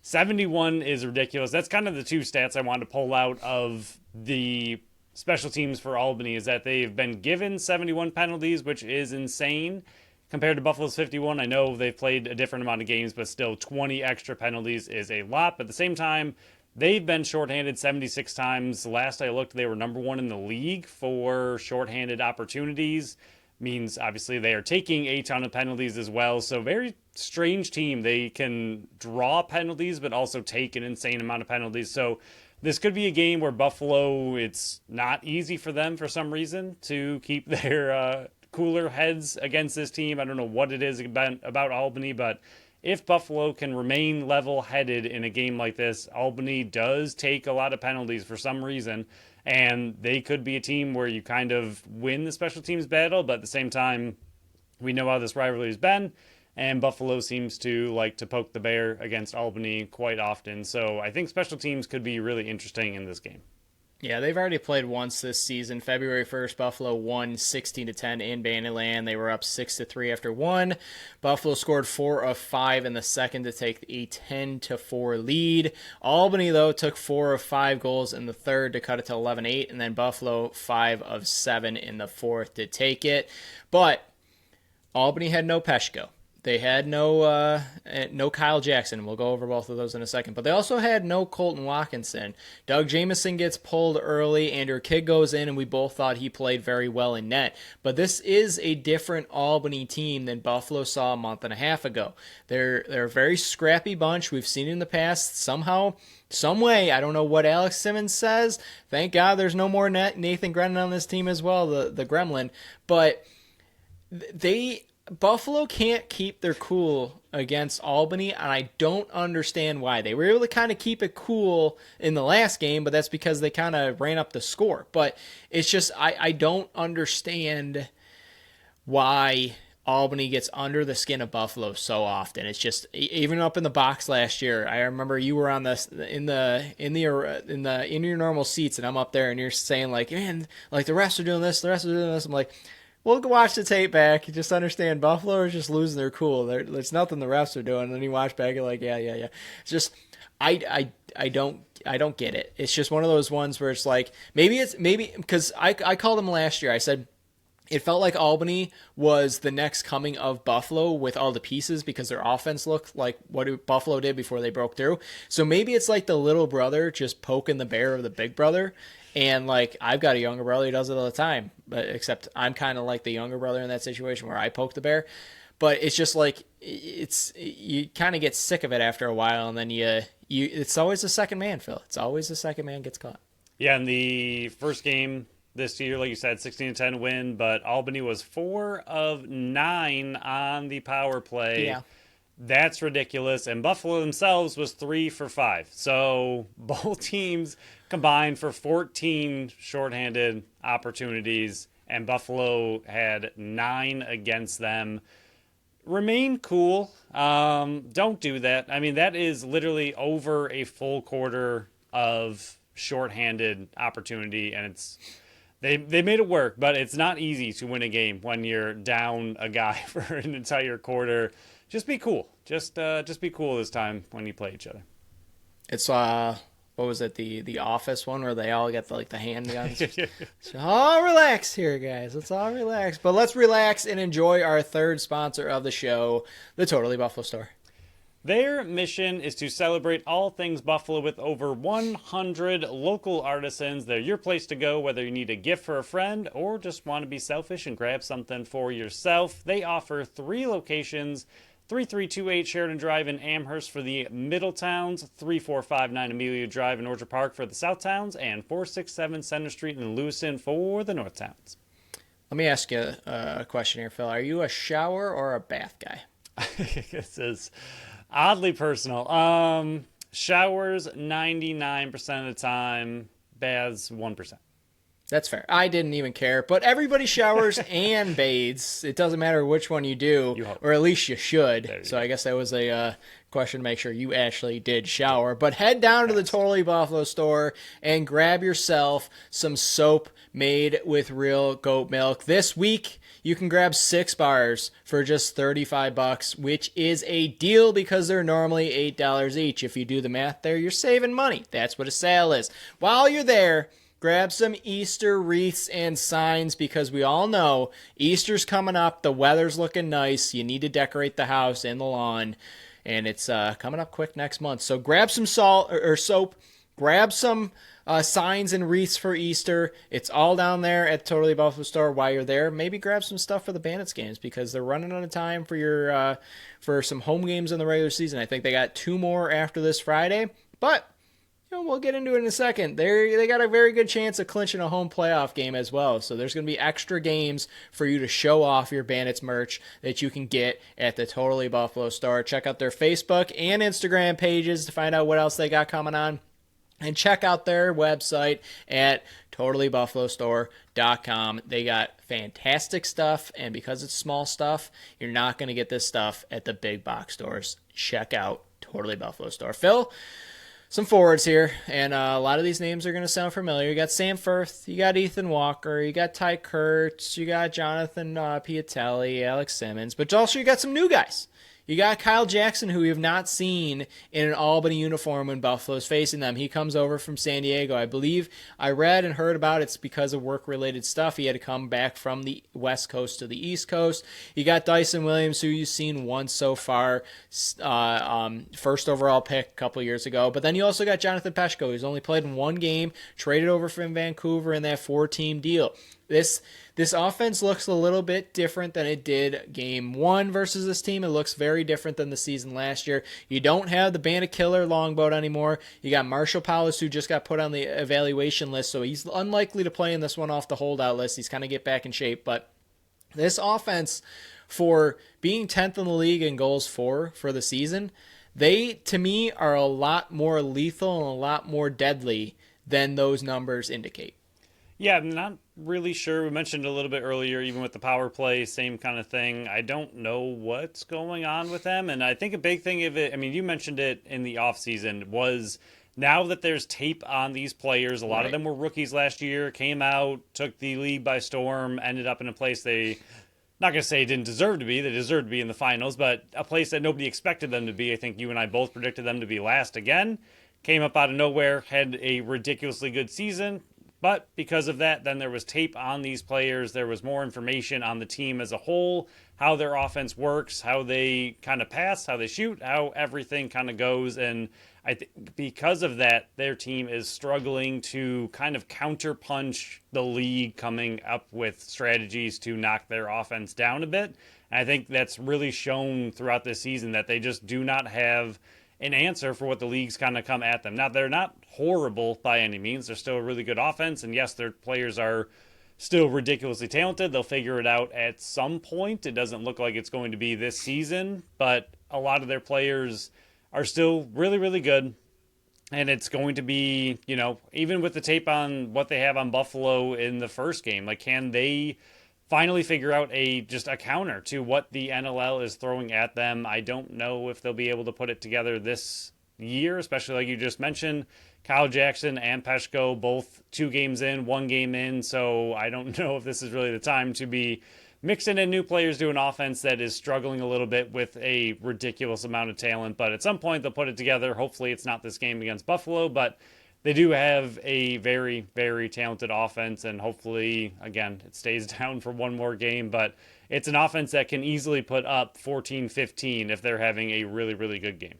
71 is ridiculous. That's kind of the 2 stats I wanted to pull out of the special teams for Albany, is that they've been given 71 penalties, which is insane compared to Buffalo's 51. I know they've played a different amount of games, but still 20 extra penalties is a lot. But at the same time, they've been shorthanded 76 times. Last I looked, they were number 1 in the league for shorthanded opportunities. Means obviously they are taking a ton of penalties as well. So very strange team. They can draw penalties, but also take an insane amount of penalties. So this could be a game where Buffalo, it's not easy for them for some reason to keep their cooler heads against this team. I don't know what it is about Albany, but if Buffalo can remain level-headed in a game like this, Albany does take a lot of penalties for some reason, and they could be a team where you kind of win the special teams battle, but at the same time, we know how this rivalry has been, and Buffalo seems to like to poke the bear against Albany quite often. So I think special teams could be really interesting in this game. Yeah, they've already played once this season. February 1st, Buffalo won 16-10 in Banditland. They were up 6-3 after 1. Buffalo scored 4 of 5 in the second to take a 10-4 lead. Albany, though, took 4 of 5 goals in the third to cut it to 11-8, and then Buffalo 5 of 7 in the fourth to take it. But Albany had no Peshko. They had no Kyle Jackson. We'll go over both of those in a second. But they also had no Colton Watkinson. Doug Jamieson gets pulled early. Andrew Kidd goes in, and we both thought he played very well in net. But this is a different Albany team than Buffalo saw a month and a half ago. They're a very scrappy bunch. We've seen it in the past. Somehow, some way, I don't know what Alex Simmons says. Thank God there's no more Nathan Grennan on this team as well, the Gremlin. But Buffalo can't keep their cool against Albany, and I don't understand why. They were able to kind of keep it cool in the last game, but that's because they kind of ran up the score. But it's just, I don't understand why Albany gets under the skin of Buffalo so often. It's just, even up in the box last year, I remember you were on this in your normal seats, and I'm up there, and you're saying like, man, like the refs are doing this, the refs are doing this. I'm like, we'll go watch the tape back. You just understand Buffalo is just losing their cool. There's nothing the refs are doing. And then you watch back, you're like, yeah. It's just, I don't get it. It's just one of those ones where it's like, maybe because I called them last year. I said, It felt like Albany was the next coming of Buffalo with all the pieces because their offense looked like what Buffalo did before they broke through. So maybe it's like the little brother just poking the bear of the big brother. And like I've got a younger brother who does it all the time, but except I'm kind of like the younger brother in that situation where I poke the bear. But it's just like you kind of get sick of it after a while, and then you it's always the second man, Phil. It's always the second man gets caught. Yeah, in the first game this year, like you said, 16-10 win, but Albany was 4 of 9 on the power play. Yeah. That's ridiculous. And Buffalo themselves was 3 for 5. So both teams combined for 14 shorthanded opportunities, and Buffalo had 9 against them. Remain cool. Don't do that. I mean, that is literally over a full quarter of shorthanded opportunity, and it's they made it work, but it's not easy to win a game when you're down a guy for an entire quarter. Just be cool. Just be cool this time when you play each other. It's what was it, the Office one where they all get the handguns? So all relax here, guys. Let's all relax. But let's relax and enjoy our third sponsor of the show, the Totally Buffalo Store. Their mission is to celebrate all things Buffalo with over 100 local artisans. They're your place to go, whether you need a gift for a friend or just want to be selfish and grab something for yourself. They offer 3 locations: 3328 Sheridan Drive in Amherst for the Middle Towns, 3459 Amelia Drive in Orchard Park for the South Towns, and 467 Center Street in Lewiston for the North Towns. Let me ask you a question here, Phil. Are you a shower or a bath guy? This is oddly personal. Showers 99% of the time, baths 1%. That's fair. I didn't even care. But everybody showers and bathes. It doesn't matter which one you do, or at least you should. So I guess that was a question to make sure you actually did shower. But head down to the Totally Buffalo store and grab yourself some soap made with real goat milk. This week, you can grab 6 bars for just $35, which is a deal because they're normally $8 each. If you do the math there, you're saving money. That's what a sale is. While you're there, grab some Easter wreaths and signs because we all know Easter's coming up. The weather's looking nice. You need to decorate the house and the lawn, and it's coming up quick next month. So grab some salt or soap. Grab some signs and wreaths for Easter. It's all down there at Totally Buffalo Store. While you're there, maybe grab some stuff for the Bandits games because they're running out of time for your for some home games in the regular season. I think they got 2 more after this Friday, but we'll get into it in a second. They got a very good chance of clinching a home playoff game as well. So there's going to be extra games for you to show off your Bandits merch that you can get at the Totally Buffalo Store. Check out their Facebook and Instagram pages to find out what else they got coming on. And check out their website at totallybuffalostore.com. They got fantastic stuff, and because it's small stuff, you're not going to get this stuff at the big box stores. Check out Totally Buffalo Store. Phil, some forwards here, and a lot of these names are going to sound familiar. You got Sam Firth, you got Ethan Walker, you got Ty Kurtz, you got Jonathan Piatelli, Alex Simmons, but also you got some new guys. You got Kyle Jackson, who we have not seen in an Albany uniform when Buffalo's facing them. He comes over from San Diego. I believe I read and heard about it's because of work-related stuff. He had to come back from the West Coast to the East Coast. You got Dyson Williams, who you've seen once so far, first overall pick a couple years ago. But then you also got Jonathan Peshko, who's only played in 1 game, traded over from Vancouver in that 4-team deal. This offense looks a little bit different than it did game 1 versus this team. It looks very different than the season last year. You don't have the Bandit Killer Longboat anymore. You got Marshall Powers, who just got put on the evaluation list, so he's unlikely to play in this one off the holdout list. He's kind of get back in shape. But this offense, for being 10th in the league in goals for the season, they, to me, are a lot more lethal and a lot more deadly than those numbers indicate. Yeah, I'm not really sure. We mentioned a little bit earlier, even with the power play, same kind of thing. I don't know what's going on with them. And I think a big thing of it, I mean, you mentioned it in the offseason, was now that there's tape on these players, a lot of them were rookies last year, came out, took the league by storm, ended up in a place they, not going to say didn't deserve to be, they deserved to be in the finals, but a place that nobody expected them to be. I think you and I both predicted them to be last again. Came up out of nowhere, had a ridiculously good season. But because of that, then there was tape on these players. There was more information on the team as a whole, how their offense works, how they kind of pass, how they shoot, how everything kind of goes. And I think because of that, their team is struggling to kind of counterpunch the league coming up with strategies to knock their offense down a bit. And I think that's really shown throughout this season that they just do not have an answer for what the league's kind of come at them. Now, they're not horrible by any means. They're still a really good offense. And yes, their players are still ridiculously talented. They'll figure it out at some point. It doesn't look like it's going to be this season, but a lot of their players are still really, really good. And it's going to be, even with the tape on what they have on Buffalo in the first game, like, can they finally figure out just a counter to what the NLL is throwing at them? I don't know if they'll be able to put it together this year, especially like you just mentioned. Kyle Jackson and Peshko both 2 games in, 1 game in, so I don't know if this is really the time to be mixing in new players to an offense that is struggling a little bit with a ridiculous amount of talent. But at some point they'll put it together. Hopefully it's not this game against Buffalo, but they do have a very, very talented offense, and hopefully, again, it stays down for one more game, but it's an offense that can easily put up 14-15 if they're having a really, really good game.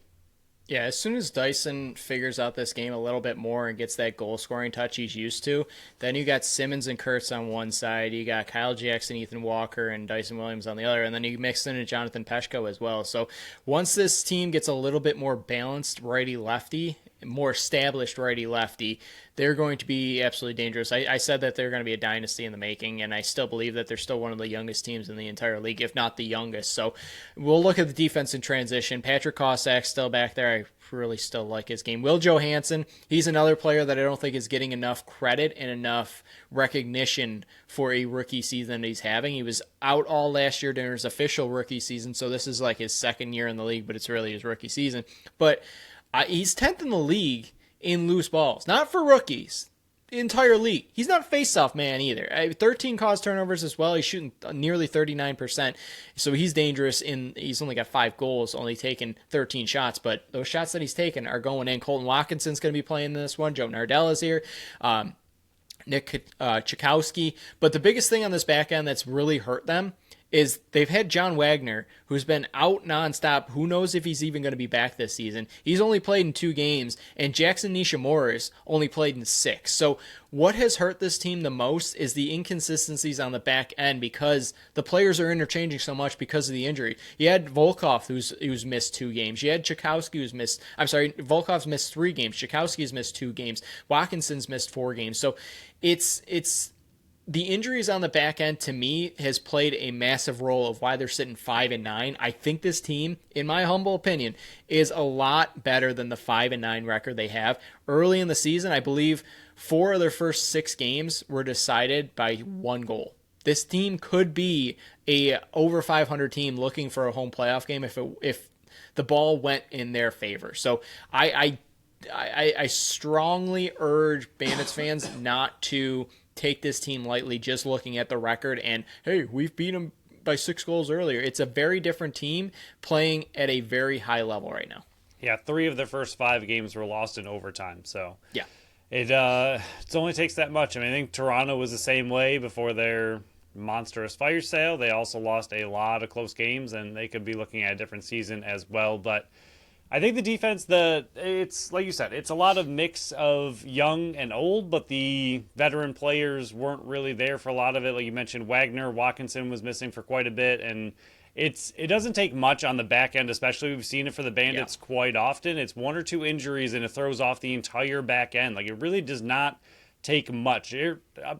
Yeah, as soon as Dyson figures out this game a little bit more and gets that goal-scoring touch he's used to, then you got Simmons and Kurtz on one side, you got Kyle Jackson, Ethan Walker, and Dyson Williams on the other, and then you mix in a Jonathan Peshko as well. So once this team gets a little bit more balanced righty-lefty, more established righty-lefty, they're going to be absolutely dangerous. I said that they're going to be a dynasty in the making, and I still believe that they're still one of the youngest teams in the entire league, if not the youngest. So we'll look at the defense in transition. Patrick Kosak's still back there. I really still like his game. Will Johansson, he's another player that I don't think is getting enough credit and enough recognition for a rookie season that he's having. He was out all last year during his official rookie season, so this is like his second year in the league, but it's really his rookie season. But he's 10th in the league in loose balls. Not for rookies. The entire league. He's not a face-off man either. 13 caused turnovers as well. He's shooting nearly 39%. So he's dangerous. He's only got 5 goals, only taken 13 shots. But those shots that he's taken are going in. Colton Watkinson's going to be playing this one. Joe Nardella's here. Nick Chikowski. But the biggest thing on this back end that's really hurt them is they've had John Wagner, who's been out nonstop. Who knows if he's even going to be back this season? He's only played in 2 games, and Jackson Nishimura's only played in 6. So what has hurt this team the most is the inconsistencies on the back end because the players are interchanging so much because of the injury. You had Volkov, who's missed 2 games. You had Chikowski, Volkov's missed 3 games. Chikowski's missed 2 games. Watkinson's missed 4 games. So it's the injuries on the back end, to me, has played a massive role of why they're sitting 5-9. I think this team, in my humble opinion, is a lot better than the 5-9 record they have. Early in the season, I believe 4 of their first 6 games were decided by 1 goal. This team could be a over 500 team looking for a home playoff game if the ball went in their favor. So I strongly urge Bandits fans not to take this team lightly just looking at the record and, hey, we've beat them by 6 goals earlier. It's a very different team playing at a very high level right now. Yeah, 3 of their first 5 games were lost in overtime. So yeah, it only takes that much. I mean, I think Toronto was the same way before their monstrous fire sale. They also lost a lot of close games, and they could be looking at a different season as well. But I think the defense, it's like you said, it's a lot of mix of young and old, but the veteran players weren't really there for a lot of it. Like you mentioned, Watkinson was missing for quite a bit, and it doesn't take much on the back end, especially we've seen it for the Bandits quite often. It's 1 or 2 injuries, and it throws off the entire back end. Like, it really does not take much,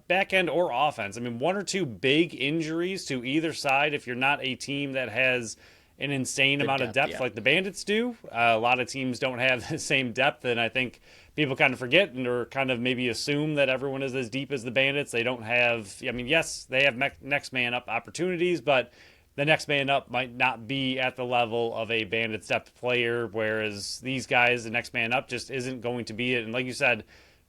back end or offense. I mean, 1 or 2 big injuries to either side if you're not a team that has an insane amount of depth like the Bandits do. A lot of teams don't have the same depth, and I think people kind of forget or kind of maybe assume that everyone is as deep as the Bandits. They don't have, I mean, yes, they have next man up opportunities, but the next man up might not be at the level of a Bandits depth player, whereas these guys, the next man up just isn't going to be it. And like you said,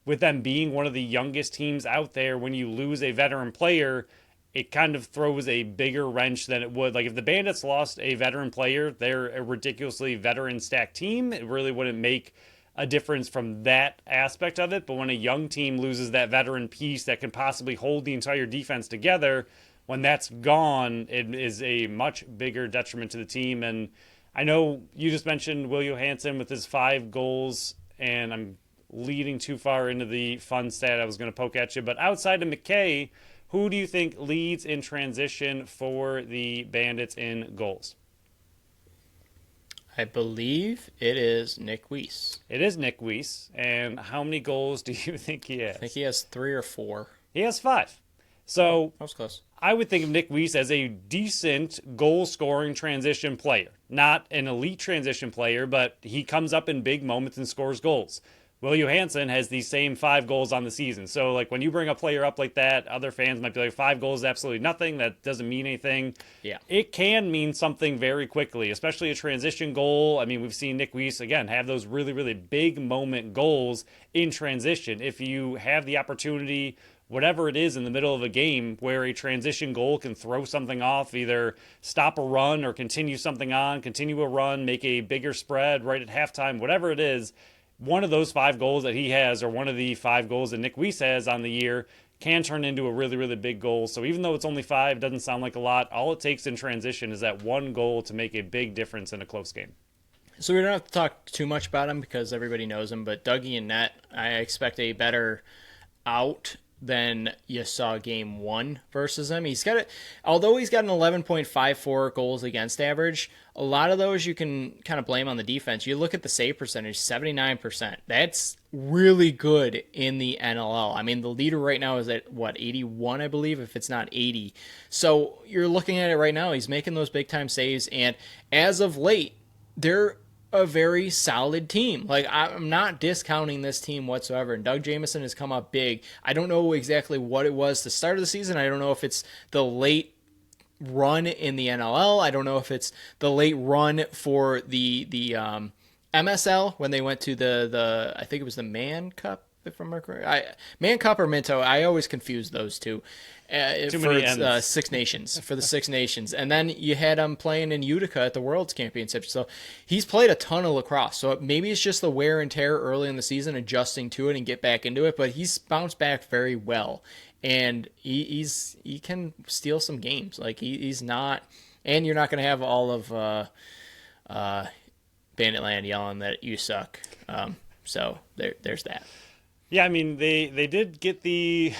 with them being one of the youngest teams out there, when you lose a veteran player, it kind of throws a bigger wrench than it would. Like, if the Bandits lost a veteran player, they're a ridiculously veteran stacked team. It really wouldn't make a difference from that aspect of it. But when a young team loses that veteran piece that can possibly hold the entire defense together, when that's gone, it is a much bigger detriment to the team. And I know you just mentioned Will Johansson with his 5 goals, and I'm leading too far into the fun stat I was going to poke at you. But outside of McKay, who do you think leads in transition for the Bandits in goals? I believe it is Nick Weiss. It is Nick Weiss. And how many goals do you think he has? I think he has 3 or 4. He has 5. So that was close. I would think of Nick Weiss as a decent goal-scoring transition player. Not an elite transition player, but he comes up in big moments and scores goals. Will Johansson has the same 5 goals on the season. So, like, when you bring a player up like that, other fans might be like, 5 goals is absolutely nothing. That doesn't mean anything. Yeah. It can mean something very quickly, especially a transition goal. I mean, we've seen Nick Weiss, again, have those really, really big moment goals in transition. If you have the opportunity, whatever it is in the middle of a game where a transition goal can throw something off, either stop a run or continue something on, continue a run, make a bigger spread right at halftime, whatever it is, one of those 5 goals that he has, or one of the 5 goals that Nick Weiss has on the year, can turn into a really, really big goal. So even though it's only 5, it doesn't sound like a lot. All it takes in transition is that one goal to make a big difference in a close game. So we don't have to talk too much about him because everybody knows him, but Dougie and net, I expect a better out than you saw game 1 versus him. Although he's got an 11.54 goals against average, a lot of those you can kind of blame on the defense. You look at the save percentage, 79%. That's really good in the NLL. I mean, the leader right now is at 81, I believe, if it's not 80. So you're looking at it right now, he's making those big time saves, and as of late, they're a very solid team. Like, I'm not discounting this team whatsoever, and Doug Jamieson has come up big. I don't know exactly what it was to start of the season. I don't know if it's the late run in the NLL. I don't know if it's the late run for the MSL when they went to the I think it was the Man Cup, if I'm correct. Man Cup or Minto, I always confuse those two. For Six Nations, for the Six Nations. And then you had him playing in Utica at the World's Championship. So he's played a ton of lacrosse. So maybe it's just the wear and tear early in the season, adjusting to it and get back into it. But he's bounced back very well. And he can steal some games. Like, he's not... And you're not going to have all of Banditland yelling that you suck. So there's that. Yeah, I mean, they did get the...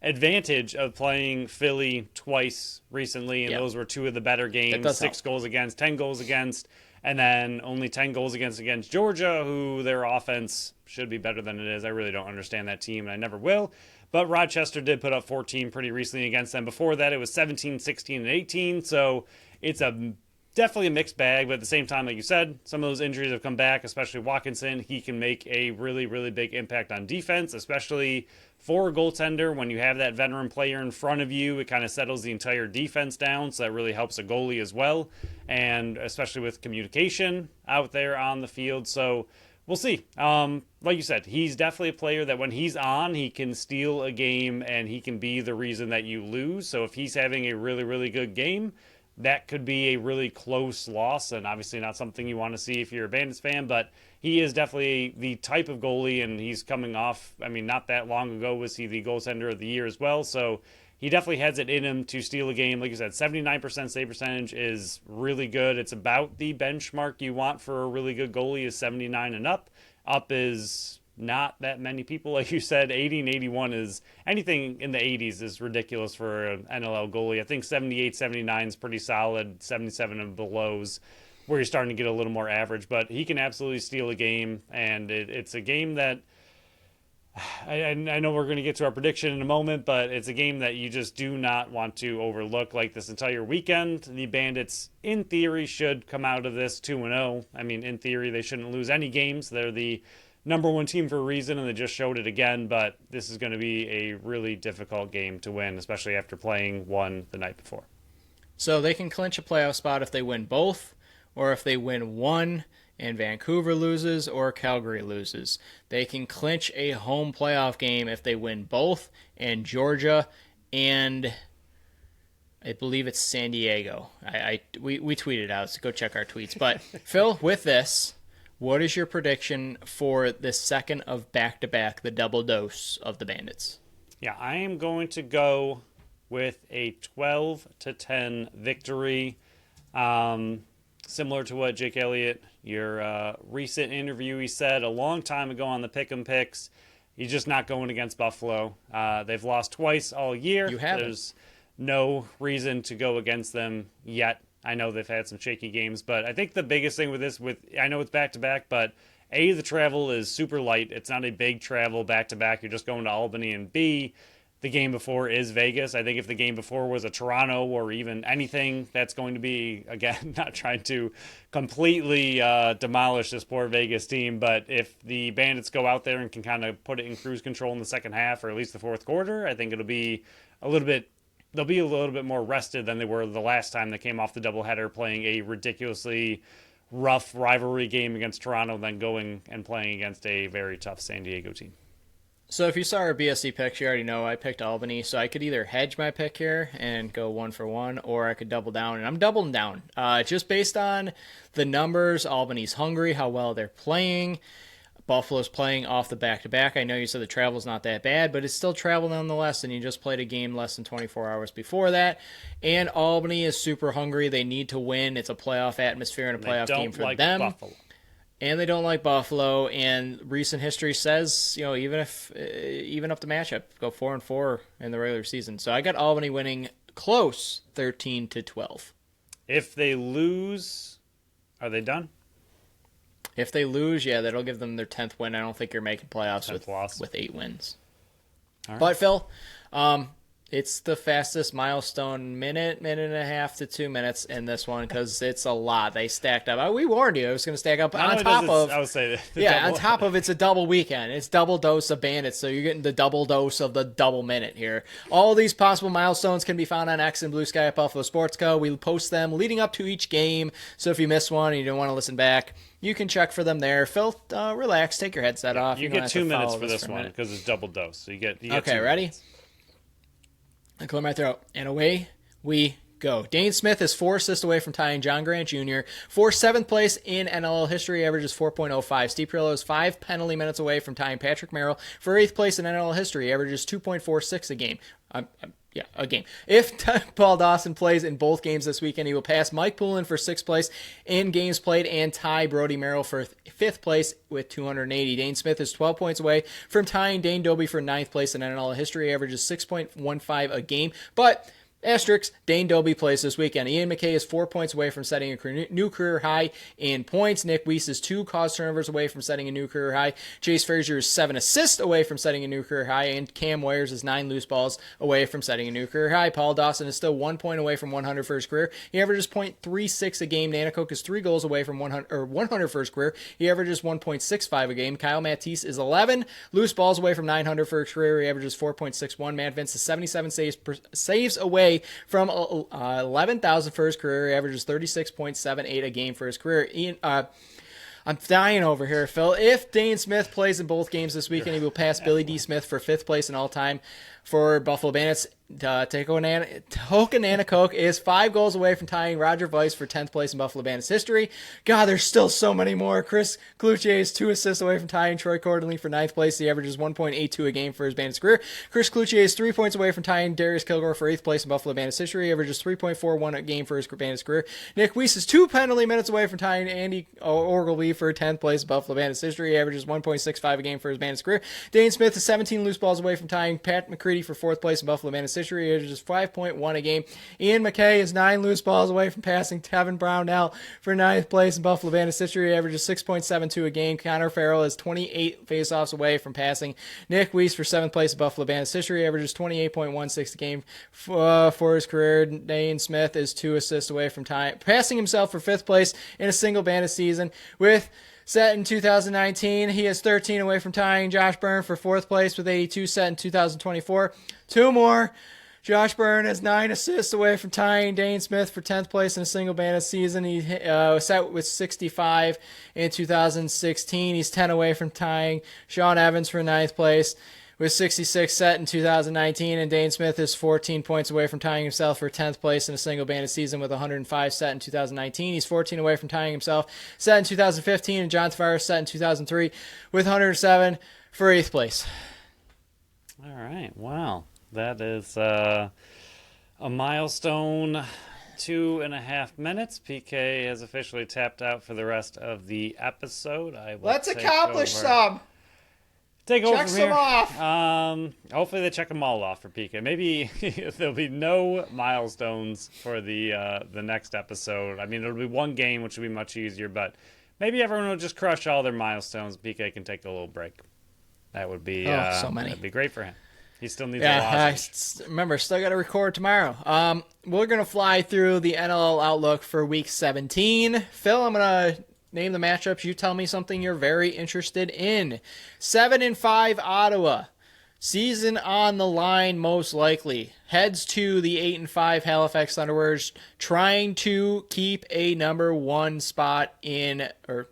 advantage of playing Philly twice recently, and those were 2 of the better games. 6 goals against, 10 goals against, and then only 10 goals against Georgia, who their offense should be better than it is. I really don't understand that team, and I never will. But Rochester did put up 14 pretty recently against them. Before that, it was 17, 16, and 18, so it's definitely a mixed bag, but at the same time, like you said, some of those injuries have come back, especially Watkinson. He can make a really, really big impact on defense, especially for a goaltender. When you have that veteran player in front of you, it kind of settles the entire defense down, so that really helps a goalie as well, and especially with communication out there on the field. So we'll see. Like you said, he's definitely a player that when he's on, he can steal a game, and he can be the reason that you lose. So if he's having a really, really good game, that could be a really close loss, and obviously not something you want to see if you're a Bandits fan, but he is definitely the type of goalie, and he's coming off, I mean, not that long ago was he the goaltender of the year as well, so he definitely has it in him to steal a game. Like you said, 79% save percentage is really good. It's about the benchmark you want for a really good goalie is 79 and up. Up is not that many people. Like you said, 80 and 81 is anything in the 80s is ridiculous for an NLL goalie. I think 78, 79 is pretty solid. 77 and below's where you're starting to get a little more average, but he can absolutely steal a game, and it's a game that I know we're going to get to our prediction in a moment, but it's a game that you just do not want to overlook. Like this entire weekend, the Bandits, in theory, should come out of this 2-0. I mean, in theory, they shouldn't lose any games. They're the number 1 team for a reason, and they just showed it again, but this is going to be a really difficult game to win, especially after playing one the night before. So they can clinch a playoff spot if they win both, or if they win one and Vancouver loses or Calgary loses. They can clinch a home playoff game if they win both and Georgia and I believe it's San Diego. We tweeted out, so go check our tweets. But Phil, with this, What is your prediction for the second of back-to-back, the double dose of the Bandits? Yeah, I am going to go with a 12-10 victory. Similar to what Jake Elliott, your recent interview, he said a long time ago on the Pick'em Picks, he's just not going against Buffalo. They've lost twice all year. You haven't. There's no reason to go against them yet. I know they've had some shaky games, but I think the biggest thing with this, I know it's back-to-back, but A, the travel is super light. It's not a big travel back-to-back. You're just going to Albany. And B, the game before is Vegas. I think if the game before was a Toronto or even anything, that's going to be, again, not trying to completely demolish this poor Vegas team, but if the Bandits go out there and can kind of put it in cruise control in the second half or at least the fourth quarter, I think it'll be a little bit they'll be a little bit more rested than they were the last time they came off the doubleheader playing a ridiculously rough rivalry game against Toronto, then going and playing against a very tough San Diego team. So if you saw our BSC picks, you already know I picked Albany, so I could either hedge my pick here and go 1-for-1, or I could double down, and I'm doubling down. Just based on the numbers, Albany's hungry, how well they're playing. Buffalo's playing off the back-to-back. I know you said the travel's not that bad, but it's still travel nonetheless, and you just played a game less than 24 hours before that. And Albany is super hungry. They need to win. It's a playoff atmosphere and a playoff game for them. Buffalo. And they don't like Buffalo. And recent history says, even up the matchup, go 4-4 in the regular season. So I got Albany winning close, 13-12. If they lose, are they done? If they lose, yeah, that'll give them their 10th win. I don't think you're making playoffs with 8 wins. All right. But, Phil, it's the fastest milestone minute and a half to 2 minutes in this one because it's a lot. They stacked up. We warned you it was going to stack up on top of. I would say on top of it's a double weekend. It's double dose of Bandits, so you're getting the double dose of the double minute here. All these possible milestones can be found on X and Blue Sky at Buffalo Sports Co. We post them leading up to each game, so if you miss one and you don't want to listen back, you can check for them there. Phil, relax, take your headset off. You get 2 minutes for this one because it's double dose. So you get okay, ready? I clear my throat. And away we go. Dane Smith is 4 assists away from tying John Grant Jr. for 7th place in NLL history, averages 4.05. Steve Perillo is 5 penalty minutes away from tying Patrick Merrill for 8th place in NLL history, averages 2.46 a game. A game. If Paul Dawson plays in both games this weekend, he will pass Mike Poulin for 6th place in games played and tie Brody Merrill for 5th place with 280. Dane Smith is 12 points away from tying Dane Dobie for 9th place in NLL history, averages 6.15 a game. But asterisk, Dane Dobie plays this weekend. Ian McKay is 4 points away from setting a new career high in points. Nick Weiss is 2 caused turnovers away from setting a new career high. Chase Frazier is 7 assists away from setting a new career high. And Cam Wires is 9 loose balls away from setting a new career high. Paul Dawson is still 1 point away from 100 for his career. He averages .36 a game. Nanakoke is 3 goals away from 100 for his career. He averages 1.65 a game. Kyle Matisse is 11 loose balls away from 900 for his career. He averages 4.61. Matt Vince is 77 saves away from 11,000 for his career. He averages 36.78 a game for his career. Ian, I'm dying over here, Phil. If Dane Smith plays in both games this weekend, he will pass Billy D. Smith for 5th place in all-time for Buffalo Bandits. Toka Nanakoke is 5 goals away from tying Roger Weiss for 10th place in Buffalo Bandits history. God, there's still so many more. Chris Cloutier is 2 assists away from tying Troy Cordelny for 9th place. He averages 1.82 a game for his Bandits career. Chris Cloutier is 3 points away from tying Darius Kilgore for 8th place in Buffalo Bandits history. He averages 3.41 a game for his Bandits career. Nick Weiss is 2 penalty minutes away from tying Andy Orgleby for 10th place in Buffalo Bandits history. He averages 1.65 a game for his Bandits career. Dane Smith is 17 loose balls away from tying Pat McCready for 4th place in Buffalo Bandits history. He averages 5.1 a game. Ian McKay is 9 loose balls away from passing Tevin Brownell for 9th place in Buffalo Bandits history. He averages 6.72 a game. Connor Farrell is 28 faceoffs away from passing Nick Weiss for 7th place in Buffalo Bandits history. He averages 28.16 a game for his career. Dane Smith is 2 assists away from passing himself for 5th place in a single Bandits season with set in 2019. He is 13 away from tying Josh Byrne for 4th place with 82 set in 2024. 2 more. Josh Byrne is 9 assists away from tying Dane Smith for 10th place in a single Bandit season. He set with 65 in 2016. He's 10 away from tying Sean Evans for 9th place with 66 set in 2019, and Dane Smith is 14 points away from tying himself for 10th place in a single Bandit season with 105 set in 2019. He's 14 away from tying himself set in 2015, and John Tavares set in 2003 with 107 for 8th place. All right, wow. That is a milestone. 2.5 minutes. PK has officially tapped out for the rest of the episode. Let's accomplish some. Take over check from some here. off. Hopefully they check them all off for PK. Maybe there'll be no milestones for the next episode. I mean, it'll be one game, which will be much easier, but maybe everyone will just crush all their milestones. PK can take a little break. That would be so many. That'd be great for him. He still needs a lozenge. Remember, still got to record tomorrow. We're going to fly through the NL Outlook for Week 17. Phil, I'm going to name the matchups. You tell me something you're very interested in. 7-5 Ottawa. Season on the line, most likely. Heads to the 8-5 Halifax Thunderbirds, trying to keep a number one spot or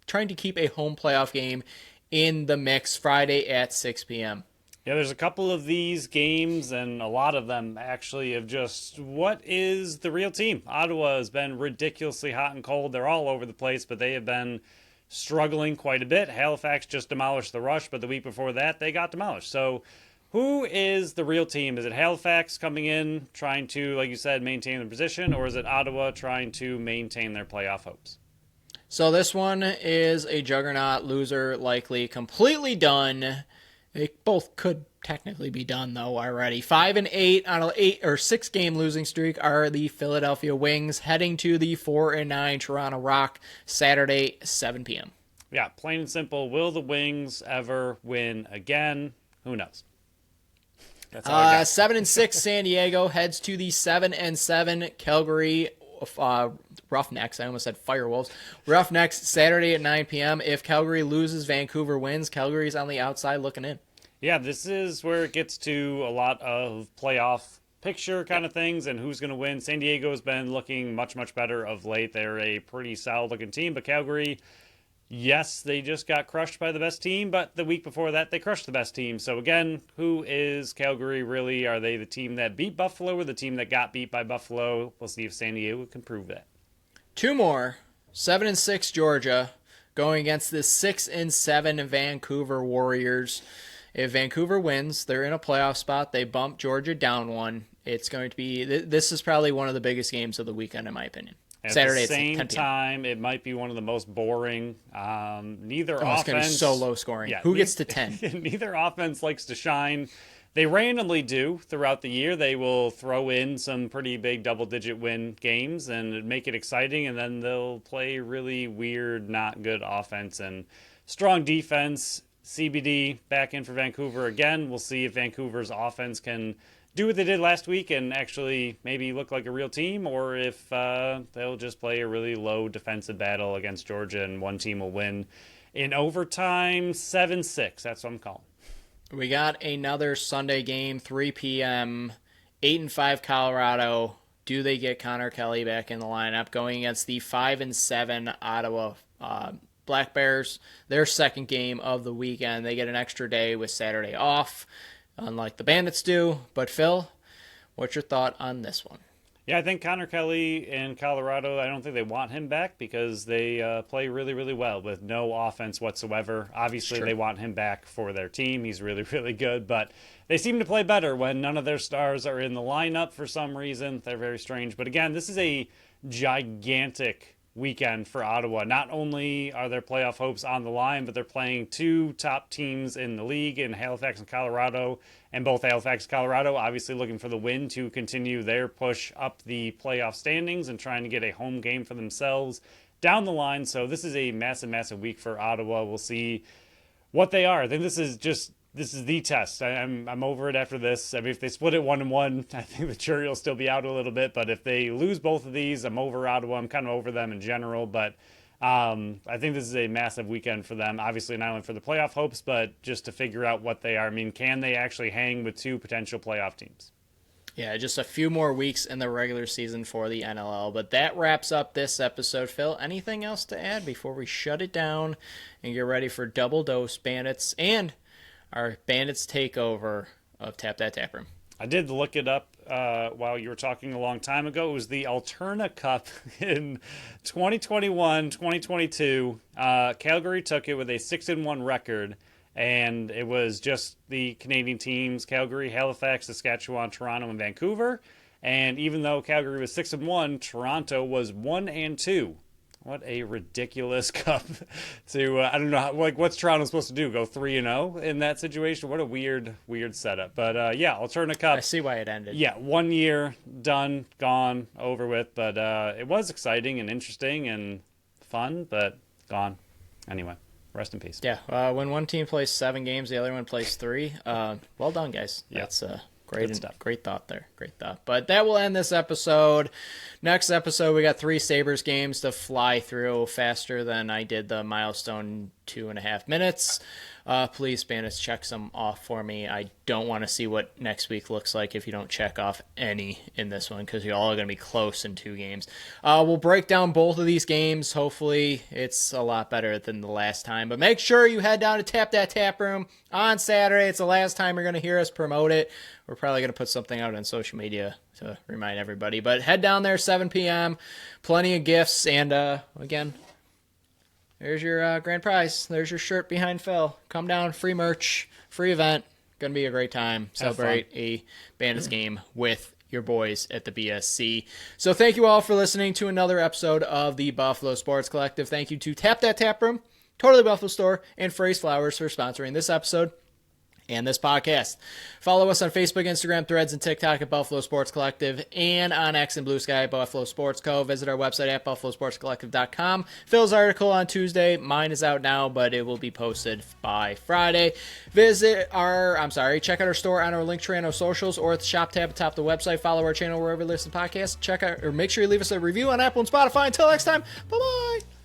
trying to keep a home playoff game in the mix Friday at 6 p.m. Yeah, there's a couple of these games, and a lot of them actually of just what is the real team. Ottawa has been ridiculously hot and cold. They're all over the place, but they have been struggling quite a bit. Halifax just demolished the Rush, but the week before that, they got demolished. So who is the real team? Is it Halifax coming in, trying to, like you said, maintain their position, or is it Ottawa trying to maintain their playoff hopes? So this one is a juggernaut, loser likely, completely done. They both could technically be done, though, already. 5-8 on a 6-game losing streak are the Philadelphia Wings, heading to the 4-9 Toronto Rock Saturday, 7 p.m. Yeah, plain and simple. Will the Wings ever win again? Who knows? That's all I got. 7-6 San Diego heads to the 7-7 Calgary Roughnecks. I almost said Firewolves. Roughnecks Saturday at 9 p.m. If Calgary loses, Vancouver wins. Calgary's on the outside looking in. Yeah, this is where it gets to a lot of playoff picture kind of things and who's going to win. San Diego's been looking much, much better of late. They're a pretty solid-looking team, but Calgary, yes, they just got crushed by the best team, but the week before that, they crushed the best team. So again, who is Calgary really? Are they the team that beat Buffalo or the team that got beat by Buffalo? We'll see if San Diego can prove that. Two more. 7-6 Georgia going against the 6-7 Vancouver Warriors. If Vancouver wins, they're in a playoff spot. They bump Georgia down one. It's going to be, this is probably one of the biggest games of the weekend, in my opinion. Saturday at the same time, it might be one of the most boring. Neither offense. It's going to be so low scoring. Yeah, who gets to 10? Neither offense likes to shine. They randomly do throughout the year. They will throw in some pretty big double-digit win games and make it exciting, and then they'll play really weird, not good offense and strong defense. CBD back in for Vancouver again. We'll see if Vancouver's offense can do what they did last week and actually maybe look like a real team, or if they'll just play a really low defensive battle against Georgia and one team will win in overtime. 7-6. That's what I'm calling. We got another Sunday game, 3 p.m., 8-5 Colorado. Do they get Connor Kelly back in the lineup going against the 5-7 Ottawa Black Bears? Their second game of the weekend. They get an extra day with Saturday off, unlike the Bandits do. But Phil, what's your thought on this one? Yeah, I think Connor Kelly in Colorado, I don't think they want him back because they play really, really well with no offense whatsoever. Obviously, they want him back for their team. He's really, really good, but they seem to play better when none of their stars are in the lineup for some reason. They're very strange. But again, this is a gigantic weekend for Ottawa. Not only are their playoff hopes on the line, but they're playing two top teams in the league in Halifax and Colorado, and both Halifax and Colorado obviously looking for the win to continue their push up the playoff standings and trying to get a home game for themselves down the line. So this is a massive, massive week for Ottawa. We'll see what they are. I think this is the test. I'm over it after this. I mean, if they split it 1-1, I think the jury will still be out a little bit. But if they lose both of these, I'm over Ottawa. I'm kind of over them in general. But I think this is a massive weekend for them. Obviously, not only for the playoff hopes, but just to figure out what they are. I mean, can they actually hang with two potential playoff teams? Yeah, just a few more weeks in the regular season for the NLL. But that wraps up this episode. Phil, anything else to add before we shut it down and get ready for Double Dose Bandits and our Bandits takeover of Tap That Tap Room? I did look it up while you were talking a long time ago. It was the Alterna Cup in 2021, 2022. Calgary took it with a 6-1 record, and it was just the Canadian teams, Calgary, Halifax, Saskatchewan, Toronto, and Vancouver. And even though Calgary was 6-1, Toronto was 1-2. What a ridiculous cup to, I don't know, what's Toronto supposed to do? Go 3-0 in that situation? What a weird setup. But yeah, Alterna Cup. I see why it ended. Yeah, 1 year, done, gone, over with. But it was exciting and interesting and fun, but gone. Anyway, rest in peace. Yeah, when one team plays 7 games, the other one plays 3. Well done, guys. Yeah. That's Good stuff. Great thought there. Great thought. But that will end this episode. Next episode, we got 3 Sabres games to fly through faster than I did the milestone 2.5 minutes. Please, Bandits, check some off for me. I don't want to see what next week looks like if you don't check off any in this one, because you're all going to be close in 2 games. We'll break down both of these games. Hopefully, it's a lot better than the last time. But make sure you head down to Tap That Tap Room on Saturday. It's the last time you're going to hear us promote it. We're probably going to put something out on social media to remind everybody. But head down there, 7 p.m. Plenty of gifts. And, again, there's your grand prize. There's your shirt behind Phil. Come down, free merch, free event. Going to be a great time. Celebrate a Bandits game with your boys at the BSC. So thank you all for listening to another episode of the Buffalo Sports Collective. Thank you to Tap That Tap Room, Totally Buffalo Store, and Phrase Flowers for sponsoring this episode and this podcast. Follow us on Facebook, Instagram, Threads, and TikTok at Buffalo Sports Collective, and on X and Blue Sky at Buffalo Sports Co. Visit our website at buffalosportscollective.com. Phil's article on Tuesday. Mine is out now, but it will be posted by Friday. Check out our store on our link tree on our socials or at the shop tab atop the website. Follow our channel wherever you listen to podcasts. Make sure you leave us a review on Apple and Spotify. Until next time, bye-bye.